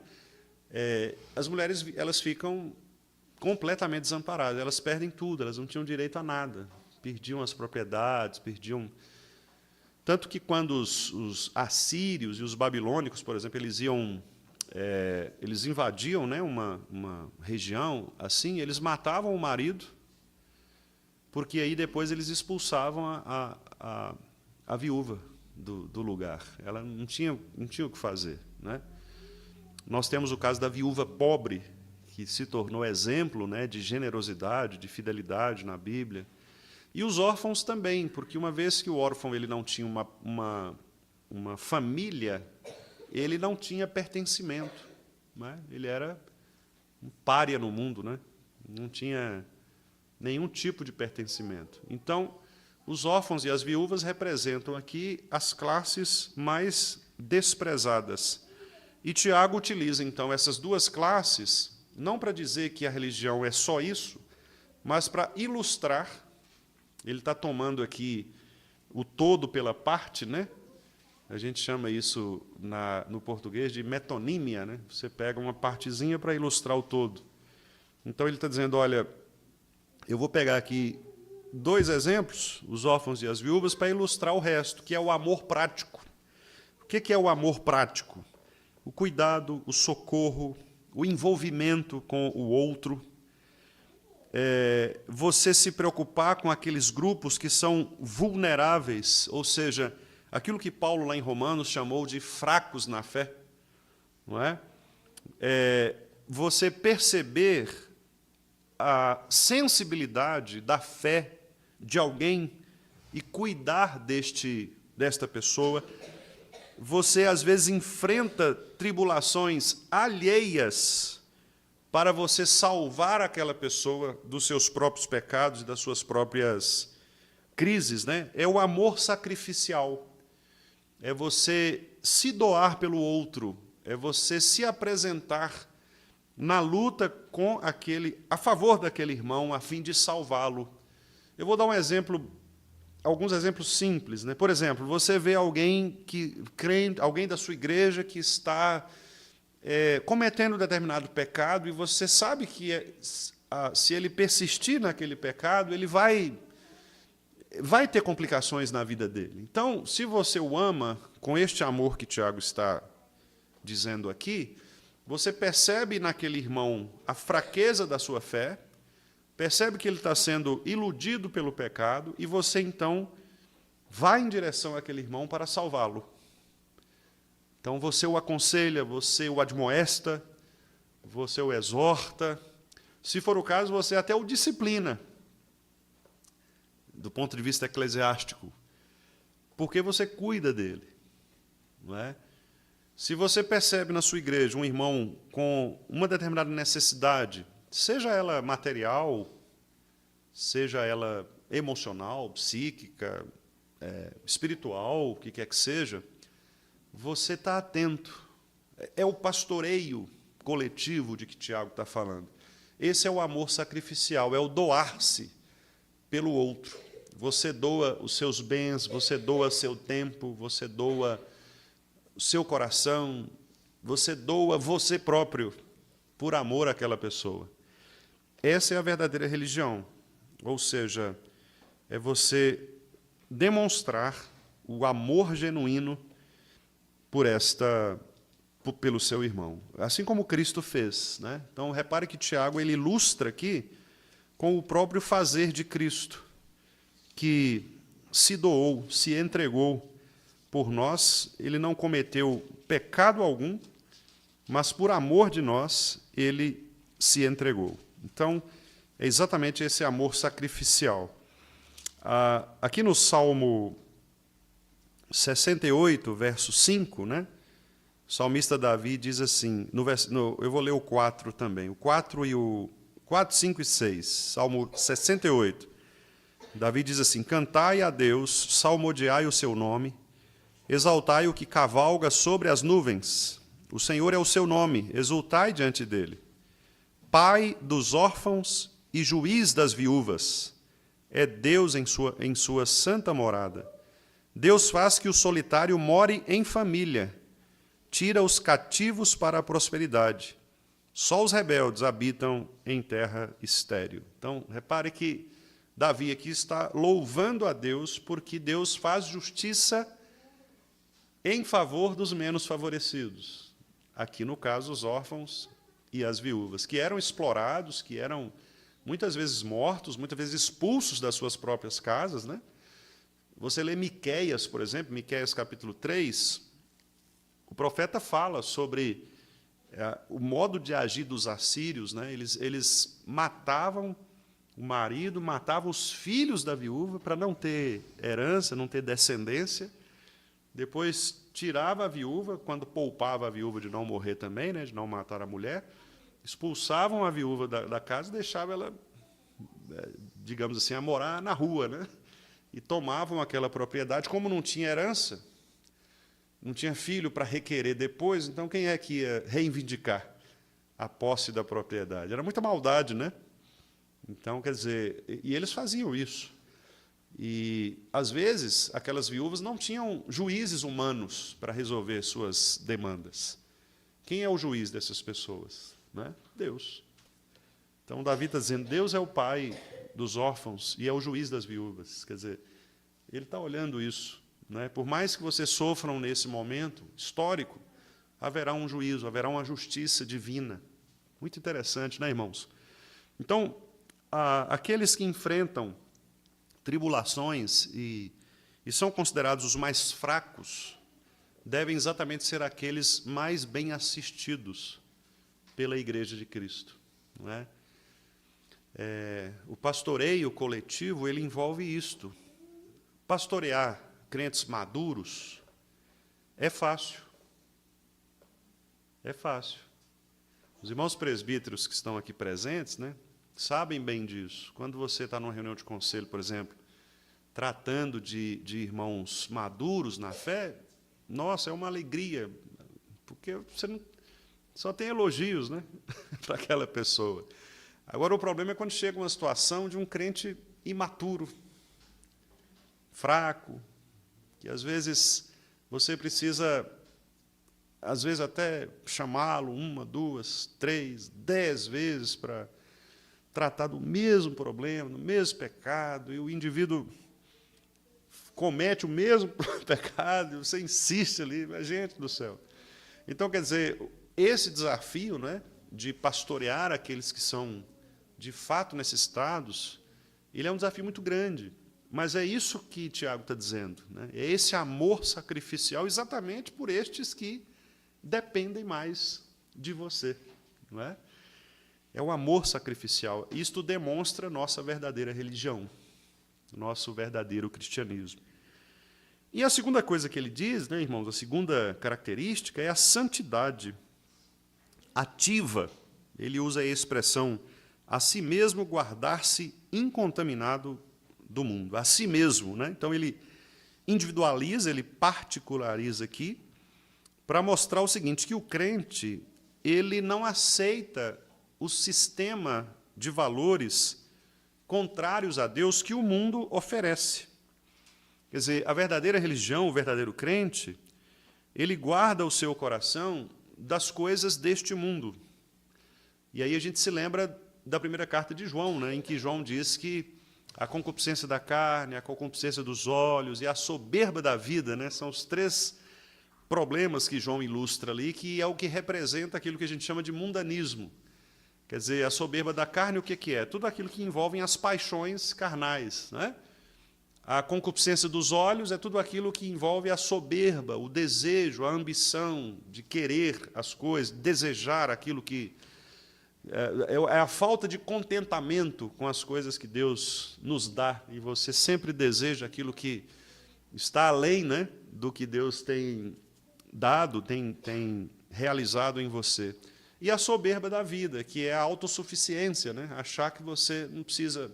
As mulheres elas ficam completamente desamparadas, elas perdem tudo, elas não tinham direito a nada, perdiam as propriedades, perdiam... Tanto que quando os assírios e os babilônicos, por exemplo, eles invadiam, né, uma região assim, eles matavam o marido, porque aí depois eles expulsavam a viúva do lugar. Ela não tinha o que fazer, né? Nós temos o caso da viúva pobre, que se tornou exemplo, né, de generosidade, de fidelidade na Bíblia. E os órfãos também, porque uma vez que o órfão ele não tinha uma família, ele não tinha pertencimento, né? Ele era um pária no mundo, né? Não tinha nenhum tipo de pertencimento. Então, os órfãos e as viúvas representam aqui as classes mais desprezadas. E Tiago utiliza, então, essas duas classes, não para dizer que a religião é só isso, mas para ilustrar. Ele está tomando aqui o todo pela parte, né? A gente chama isso no português de metonímia, né? Você pega uma partezinha para ilustrar o todo. Então ele está dizendo, olha, eu vou pegar aqui dois exemplos, os órfãos e as viúvas, para ilustrar o resto, que é o amor prático. O que é o amor prático? O cuidado, o socorro, o envolvimento com o outro. Você se preocupar com aqueles grupos que são vulneráveis, ou seja, aquilo que Paulo lá em Romanos chamou de fracos na fé, não é? Você perceber a sensibilidade da fé de alguém e cuidar desta pessoa. Você, às vezes, enfrenta tribulações alheias para você salvar aquela pessoa dos seus próprios pecados e das suas próprias crises, né? É o amor sacrificial. É você se doar pelo outro, é você se apresentar na luta com a favor daquele irmão, a fim de salvá-lo. Eu vou dar um exemplo, alguns exemplos simples, né? Por exemplo, você vê alguém alguém da sua igreja que está cometendo determinado pecado, e você sabe que se ele persistir naquele pecado, ele vai ter complicações na vida dele. Então, se você o ama com este amor que Tiago está dizendo aqui, você percebe naquele irmão a fraqueza da sua fé, percebe que ele está sendo iludido pelo pecado, e você, então, vai em direção àquele irmão para salvá-lo. Então, você o aconselha, você o admoesta, você o exorta. Se for o caso, você até o disciplina, do ponto de vista eclesiástico, porque você cuida dele. Não é? Se você percebe na sua igreja um irmão com uma determinada necessidade, seja ela material, seja ela emocional, psíquica, espiritual, o que quer que seja, você está atento. É o pastoreio coletivo de que Tiago está falando. Esse é o amor sacrificial, é o doar-se pelo outro. Você doa os seus bens, você doa seu tempo, você doa o seu coração, você doa você próprio por amor àquela pessoa. Essa é a verdadeira religião. Ou seja, é você demonstrar o amor genuíno pelo seu irmão, assim como Cristo fez, né? Então, repare que Tiago ele ilustra aqui com o próprio fazer de Cristo, que se doou, se entregou por nós. Ele não cometeu pecado algum, mas por amor de nós, ele se entregou. Então, é exatamente esse amor sacrificial. Aqui no Salmo 68, verso 5, né? O salmista Davi diz assim, eu vou ler o 4 também, o 4, 5 e 6, Salmo 68. Davi diz assim: cantai a Deus, salmodiai o seu nome, exaltai o que cavalga sobre as nuvens. O Senhor é o seu nome, exultai diante dele. Pai dos órfãos e juiz das viúvas, é Deus em sua santa morada. Deus faz que o solitário more em família, tira os cativos para a prosperidade. Só os rebeldes habitam em terra estéril. Então, repare que Davi aqui está louvando a Deus porque Deus faz justiça em favor dos menos favorecidos. Aqui, no caso, os órfãos e as viúvas, que eram explorados, que eram muitas vezes mortos, muitas vezes expulsos das suas próprias casas, né? Você lê Miqueias, por exemplo, Miqueias capítulo 3, o profeta fala sobre o modo de agir dos assírios, né? Eles matavam o marido, matavam os filhos da viúva para não ter herança, não ter descendência. Depois tirava a viúva, quando poupava a viúva de não morrer também, né? De não matar a mulher, expulsavam a viúva da casa e deixavam ela, digamos assim, a morar na rua, né? E tomavam aquela propriedade. Como não tinha herança, não tinha filho para requerer depois, então quem é que ia reivindicar a posse da propriedade? Era muita maldade, né? Então, quer dizer, e eles faziam isso. E, às vezes, aquelas viúvas não tinham juízes humanos para resolver suas demandas. Quem é o juiz dessas pessoas? Né? Deus. Então, Davi está dizendo, Deus é o pai dos órfãos e é o juiz das viúvas. Quer dizer, ele está olhando isso. Né? Por mais que vocês sofram nesse momento histórico, haverá um juízo, haverá uma justiça divina. Muito interessante, né, irmãos? Então, aqueles que enfrentam tribulações e são considerados os mais fracos, devem exatamente ser aqueles mais bem assistidos pela Igreja de Cristo. Não é? O pastoreio coletivo ele envolve isto. Pastorear crentes maduros é fácil. É fácil. Os irmãos presbíteros que estão aqui presentes, né, sabem bem disso. Quando você está numa reunião de conselho, por exemplo, tratando de irmãos maduros na fé, nossa, é uma alegria, porque você não, só tem elogios, né, para aquela pessoa. Agora, o problema é quando chega uma situação de um crente imaturo, fraco, que às vezes você precisa, às vezes até chamá-lo 1, 2, 3, 10 vezes para tratar do mesmo problema, do mesmo pecado, e o indivíduo comete o mesmo pecado, e você insiste ali, mas, gente do céu. Então, quer dizer, esse desafio, né, de pastorear aqueles que são, de fato, necessitados, ele é um desafio muito grande. Mas é isso que Tiago está dizendo, né? É esse amor sacrificial exatamente por estes que dependem mais de você. Não é? É o amor sacrificial. Isto demonstra nossa verdadeira religião, nosso verdadeiro cristianismo. E a segunda coisa que ele diz, né, irmãos, a segunda característica é a santidade ativa. Ele usa a expressão a si mesmo guardar-se incontaminado do mundo, a si mesmo, né? Então ele individualiza, ele particulariza aqui para mostrar o seguinte, que o crente, ele não aceita o sistema de valores contrários a Deus que o mundo oferece. Quer dizer, a verdadeira religião, o verdadeiro crente, ele guarda o seu coração das coisas deste mundo. E aí a gente se lembra da primeira carta de João, né, em que João diz que a concupiscência da carne, a concupiscência dos olhos e a soberba da vida, né, são os 3 problemas que João ilustra ali, que é o que representa aquilo que a gente chama de mundanismo. Quer dizer, a soberba da carne, o que é? Tudo aquilo que envolve as paixões carnais. Né? A concupiscência dos olhos é tudo aquilo que envolve a soberba, o desejo, a ambição de querer as coisas, desejar aquilo que... É a falta de contentamento com as coisas que Deus nos dá, e você sempre deseja aquilo que está além, né, do que Deus tem dado, tem realizado em você. E a soberba da vida, que é a autossuficiência, né, achar que você não precisa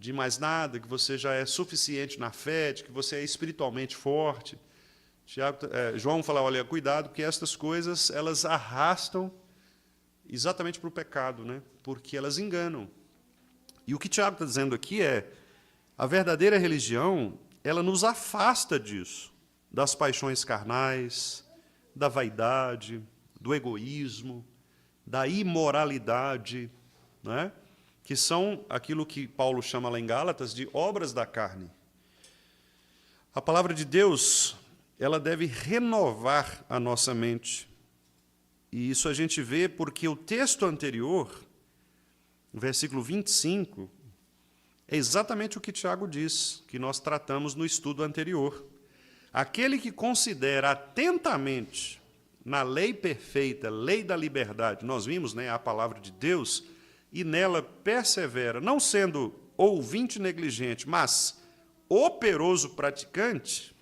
de mais nada, que você já é suficiente na fé, de que você é espiritualmente forte. João fala, olha, cuidado, porque estas coisas elas arrastam exatamente para o pecado, né? Porque elas enganam. E o que Tiago está dizendo aqui é, a verdadeira religião, ela nos afasta disso, das paixões carnais, da vaidade, do egoísmo, da imoralidade, né? Que são aquilo que Paulo chama lá em Gálatas de obras da carne. A palavra de Deus, ela deve renovar a nossa mente. E isso a gente vê porque o texto anterior, o versículo 25, é exatamente o que Tiago diz, que nós tratamos no estudo anterior. Aquele que considera atentamente na lei perfeita, lei da liberdade, nós vimos, né, a palavra de Deus, e nela persevera, não sendo ouvinte negligente, mas operoso praticante,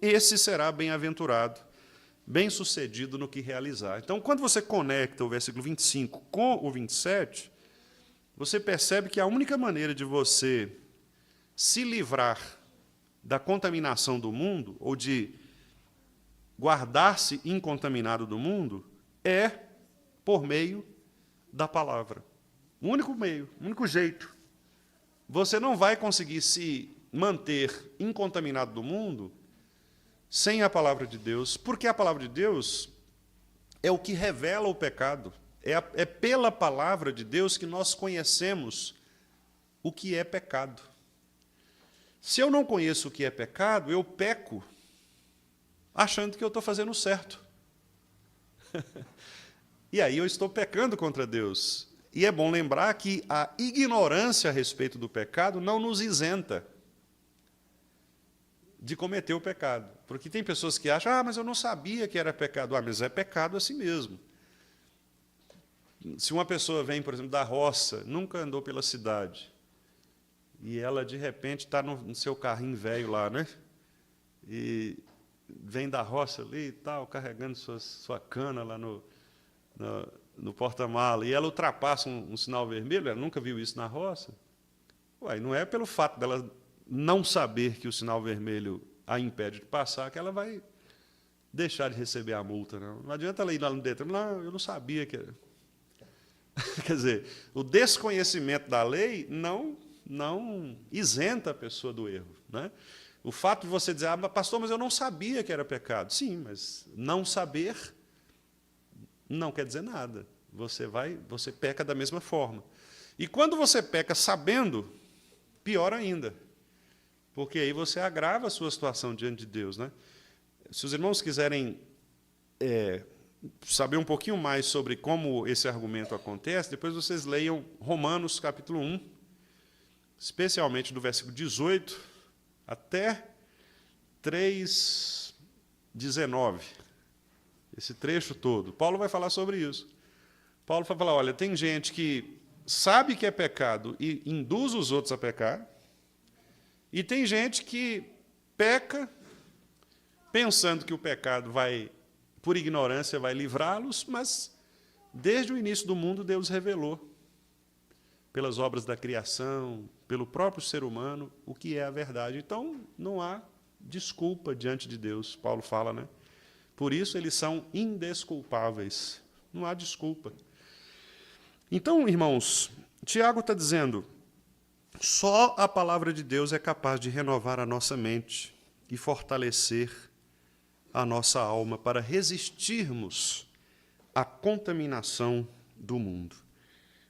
esse será bem-aventurado, bem-sucedido no que realizar. Então, quando você conecta o versículo 25 com o 27, você percebe que a única maneira de você se livrar da contaminação do mundo, ou de guardar-se incontaminado do mundo, é por meio da palavra. O único meio, o único jeito. Você não vai conseguir se manter incontaminado do mundo sem a palavra de Deus, porque a palavra de Deus é o que revela o pecado. É pela palavra de Deus que nós conhecemos o que é pecado. Se eu não conheço o que é pecado, eu peco achando que eu estou fazendo certo. E aí eu estou pecando contra Deus. E é bom lembrar que a ignorância a respeito do pecado não nos isenta de cometer o pecado. Porque tem pessoas que acham, mas eu não sabia que era pecado. Mas é pecado assim mesmo. Se uma pessoa vem, por exemplo, da roça, nunca andou pela cidade, e ela, de repente, está no seu carrinho velho lá, né? E vem da roça ali e tal, carregando sua cana lá no porta-mala e ela ultrapassa um sinal vermelho, ela nunca viu isso na roça. Ué, não é pelo fato dela não saber que o sinal vermelho a impede de passar que ela vai deixar de receber a multa. Não adianta ela ir lá no Detran, não, eu não sabia que era. Quer dizer, o desconhecimento da lei não isenta a pessoa do erro, né? O fato de você dizer, pastor, mas eu não sabia que era pecado. Sim, mas não saber não quer dizer nada. Você peca da mesma forma. E quando você peca sabendo, pior ainda, porque aí você agrava a sua situação diante de Deus, né? Se os irmãos quiserem saber um pouquinho mais sobre como esse argumento acontece, depois vocês leiam Romanos, capítulo 1, especialmente do versículo 18 até 3:19. Esse trecho todo. Paulo vai falar sobre isso. Paulo vai falar, olha, tem gente que sabe que é pecado e induz os outros a pecar, e tem gente que peca pensando que o pecado por ignorância, vai livrá-los, mas desde o início do mundo Deus revelou, pelas obras da criação, pelo próprio ser humano, o que é a verdade. Então, não há desculpa diante de Deus, Paulo fala, né? Por isso, eles são indesculpáveis. Não há desculpa. Então, irmãos, Tiago está dizendo, só a palavra de Deus é capaz de renovar a nossa mente e fortalecer a nossa alma para resistirmos à contaminação do mundo.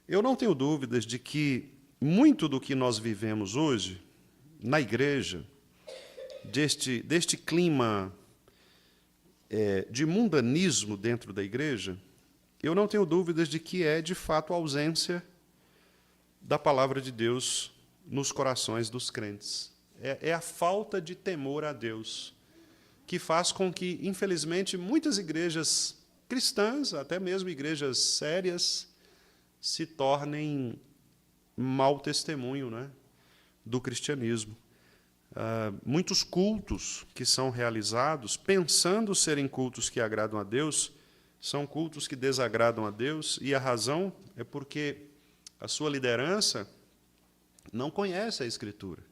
Eu não tenho dúvidas de que muito do que nós vivemos hoje, na igreja, deste clima de mundanismo dentro da igreja, eu não tenho dúvidas de que é, de fato, a ausência da palavra de Deus nos corações dos crentes. É a falta de temor a Deus que faz com que, infelizmente, muitas igrejas cristãs, até mesmo igrejas sérias, se tornem mau testemunho, né, do cristianismo. Muitos cultos que são realizados, pensando serem cultos que agradam a Deus, são cultos que desagradam a Deus, e a razão é porque a sua liderança não conhece a Escritura.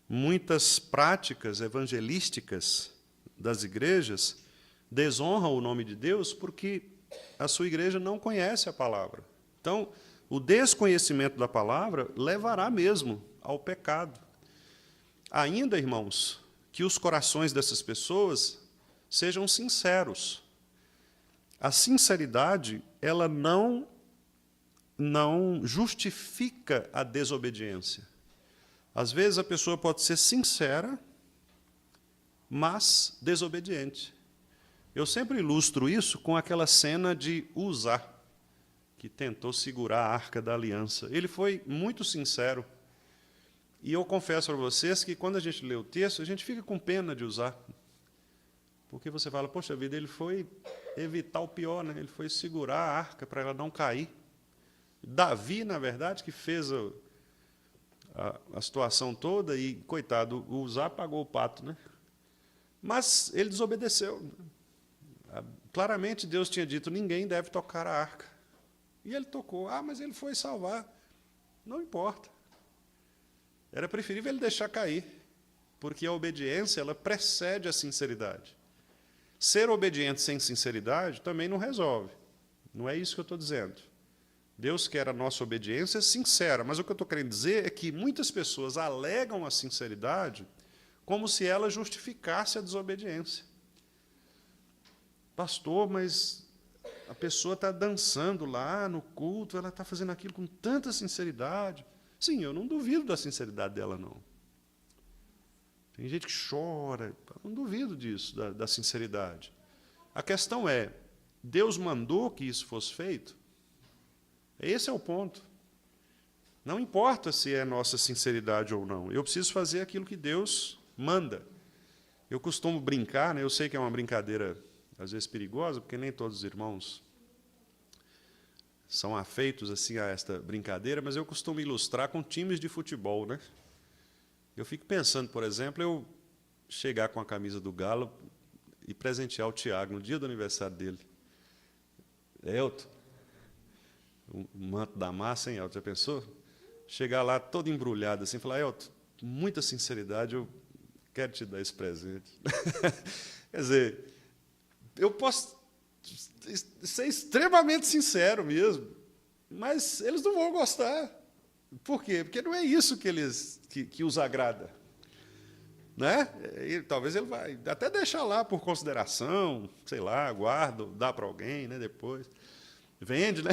Muitas práticas evangelísticas das igrejas desonram o nome de Deus porque a sua igreja não conhece a palavra. Então, o desconhecimento da palavra levará mesmo ao pecado. Ainda, irmãos, que os corações dessas pessoas sejam sinceros. A sinceridade, ela não justifica a desobediência. Às vezes a pessoa pode ser sincera, mas desobediente. Eu sempre ilustro isso com aquela cena de Uzá, que tentou segurar a Arca da Aliança. Ele foi muito sincero. E eu confesso para vocês que, quando a gente lê o texto, a gente fica com pena de Uzá. Porque você fala, poxa vida, ele foi evitar o pior, né? Ele foi segurar a arca para ela não cair. Davi, na verdade, que fez a situação toda e, coitado, o Uzá pagou o pato, né? Mas ele desobedeceu. Claramente Deus tinha dito, ninguém deve tocar a arca. E ele tocou. Mas ele foi salvar. Não importa. Era preferível ele deixar cair, porque a obediência ela precede a sinceridade. Ser obediente sem sinceridade também não resolve. Não é isso que eu estou dizendo. Deus quer a nossa obediência sincera, mas o que eu estou querendo dizer é que muitas pessoas alegam a sinceridade como se ela justificasse a desobediência. Pastor, mas a pessoa está dançando lá no culto, ela está fazendo aquilo com tanta sinceridade. Sim, eu não duvido da sinceridade dela, não. Tem gente que chora, eu não duvido disso, da sinceridade. A questão é, Deus mandou que isso fosse feito? Esse é o ponto. Não importa se é nossa sinceridade ou não, eu preciso fazer aquilo que Deus manda. Eu costumo brincar, né? Eu sei que é uma brincadeira, às vezes, perigosa, porque nem todos os irmãos são afeitos assim, a esta brincadeira, mas eu costumo ilustrar com times de futebol, né? Eu fico pensando, por exemplo, eu chegar com a camisa do Galo e presentear o Tiago no dia do aniversário dele. Elton, o manto da massa, hein, Elton? Já pensou? Chegar lá todo embrulhado assim, falar, Elton, com muita sinceridade, eu quero te dar esse presente. Quer dizer, eu posso ser extremamente sincero mesmo, mas eles não vão gostar. Por quê? Porque não é isso que os agrada. Né? E talvez ele vai até deixar lá por consideração, sei lá, guarda, dá para alguém, né, depois. Vende, né?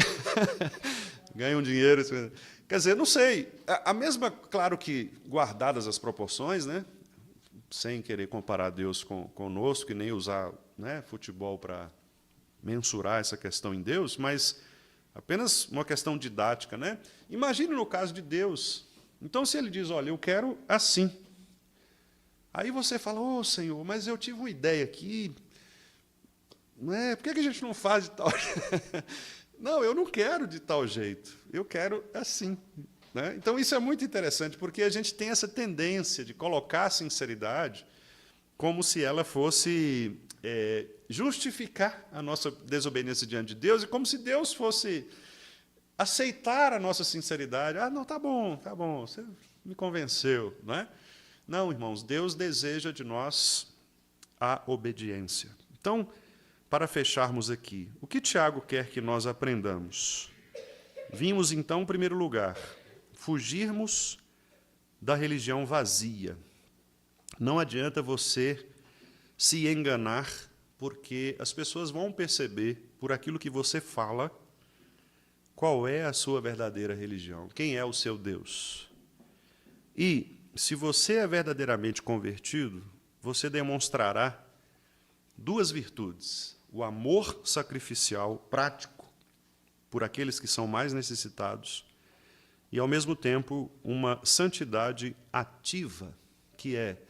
Ganha um dinheiro. Quer dizer, não sei. A mesma, claro que guardadas as proporções, né? Sem querer comparar Deus conosco e nem usar, né, futebol para mensurar essa questão em Deus, mas apenas uma questão didática, né? Imagine no caso de Deus. Então, se ele diz, olha, eu quero assim. Aí você fala, ô Senhor, mas eu tive uma ideia aqui, né? Por que a gente não faz de tal jeito? Não, eu não quero de tal jeito, eu quero assim. Né? Então, isso é muito interessante, porque a gente tem essa tendência de colocar a sinceridade como se ela fosse justificar a nossa desobediência diante de Deus, e como se Deus fosse aceitar a nossa sinceridade. Ah, não, tá bom, você me convenceu. Não é? Não, irmãos, Deus deseja de nós a obediência. Então, para fecharmos aqui, o que Tiago quer que nós aprendamos? Vimos, então, em primeiro lugar, fugirmos da religião vazia. Não adianta você se enganar, porque as pessoas vão perceber, por aquilo que você fala, qual é a sua verdadeira religião, quem é o seu Deus. E, se você é verdadeiramente convertido, você demonstrará duas virtudes: o amor sacrificial prático por aqueles que são mais necessitados e, ao mesmo tempo, uma santidade ativa, que é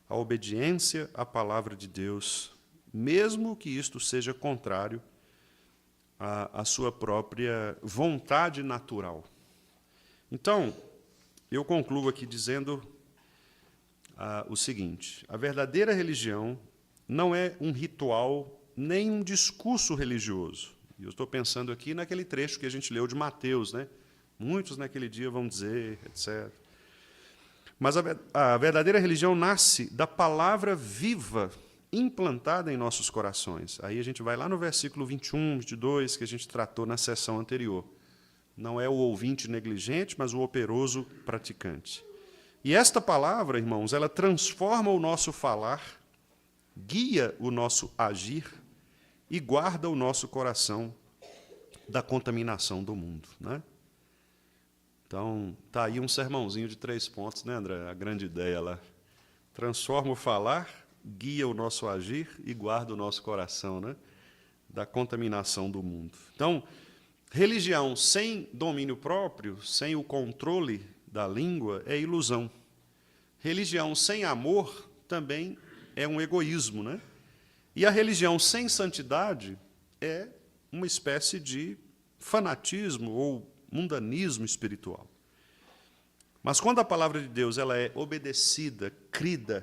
a obediência à palavra de Deus, mesmo que isto seja contrário à sua própria vontade natural. Então, eu concluo aqui dizendo o seguinte: a verdadeira religião não é um ritual nem um discurso religioso. E eu estou pensando aqui naquele trecho que a gente leu de Mateus, né? Muitos naquele dia vão dizer, etc. Mas a verdadeira religião nasce da palavra viva implantada em nossos corações. Aí a gente vai lá no versículo 21, 22, que a gente tratou na sessão anterior. Não é o ouvinte negligente, mas o operoso praticante. E esta palavra, irmãos, ela transforma o nosso falar, guia o nosso agir e guarda o nosso coração da contaminação do mundo. Né? Então, está aí um sermãozinho de 3 pontos, né, André? A grande ideia lá. Transforma o falar, guia o nosso agir e guarda o nosso coração, né, da contaminação do mundo. Então, religião sem domínio próprio, sem o controle da língua, é ilusão. Religião sem amor também é um egoísmo. Né? E a religião sem santidade é uma espécie de fanatismo ou mundanismo espiritual. Mas quando a palavra de Deus ela é obedecida, crida,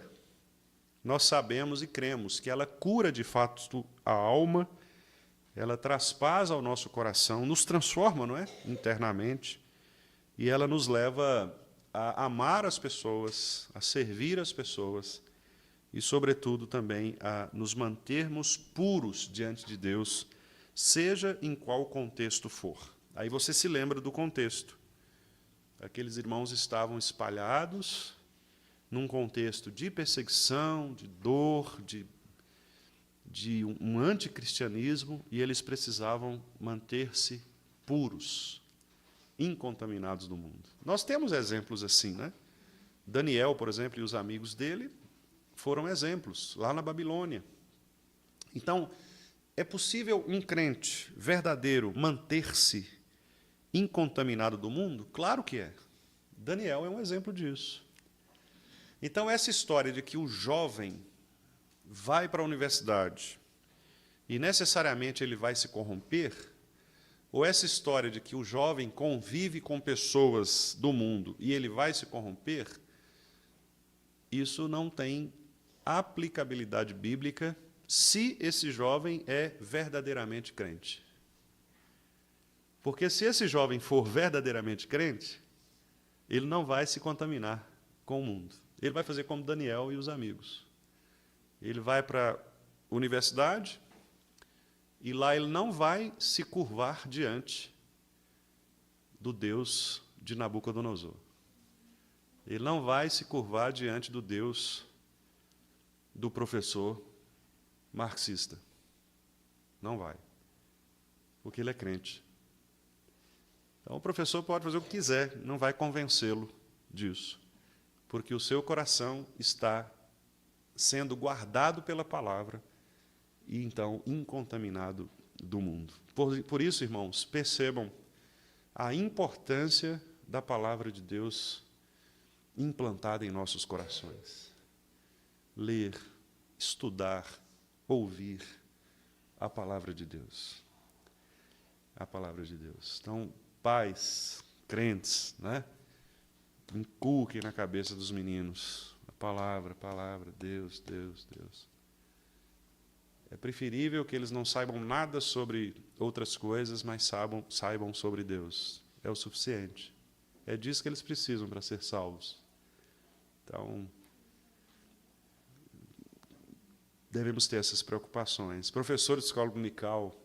nós sabemos e cremos que ela cura de fato a alma, ela traspassa ao nosso coração, nos transforma, não é? Internamente, e ela nos leva a amar as pessoas, a servir as pessoas e, sobretudo, também a nos mantermos puros diante de Deus, seja em qual contexto for. Aí você se lembra do contexto. Aqueles irmãos estavam espalhados num contexto de perseguição, de dor, de um anticristianismo, e eles precisavam manter-se puros, incontaminados do mundo. Nós temos exemplos assim, né? Daniel, por exemplo, e os amigos dele foram exemplos lá na Babilônia. Então, é possível um crente verdadeiro manter-se incontaminado do mundo? Claro que é. Daniel é um exemplo disso. Então, essa história de que o jovem vai para a universidade e necessariamente ele vai se corromper, ou essa história de que o jovem convive com pessoas do mundo e ele vai se corromper, isso não tem aplicabilidade bíblica se esse jovem é verdadeiramente crente. Porque se esse jovem for verdadeiramente crente, ele não vai se contaminar com o mundo. Ele vai fazer como Daniel e os amigos. Ele vai para a universidade e lá ele não vai se curvar diante do Deus de Nabucodonosor. Ele não vai se curvar diante do Deus do professor marxista. Não vai. Porque ele é crente. Então, o professor pode fazer o que quiser, não vai convencê-lo disso. Porque o seu coração está sendo guardado pela palavra e, então, incontaminado do mundo. Por isso, irmãos, percebam a importância da palavra de Deus implantada em nossos corações. Ler, estudar, ouvir a palavra de Deus. A palavra de Deus. Então, pais, crentes, né? Inculquem na cabeça dos meninos a palavra, Deus, Deus, Deus. É preferível que eles não saibam nada sobre outras coisas, mas saibam sobre Deus. É o suficiente. É disso que eles precisam para ser salvos. Então, devemos ter essas preocupações. Professores de escola dominical,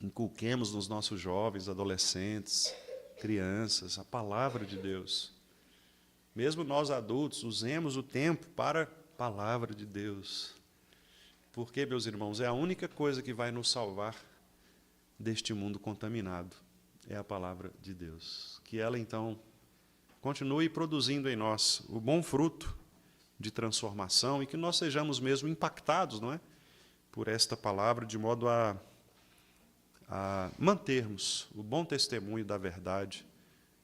inculquemos nos nossos jovens, adolescentes, crianças, a palavra de Deus. Mesmo nós adultos, usemos o tempo para a palavra de Deus. Porque, meus irmãos, é a única coisa que vai nos salvar deste mundo contaminado. É a palavra de Deus. Que ela, então, continue produzindo em nós o bom fruto de transformação e que nós sejamos mesmo impactados, não é, por esta palavra, de modo a mantermos o bom testemunho da verdade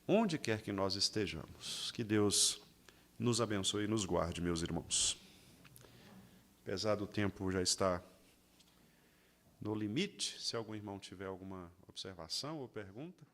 onde quer que nós estejamos. Que Deus nos abençoe e nos guarde, meus irmãos. Apesar do tempo já estar no limite, se algum irmão tiver alguma observação ou pergunta.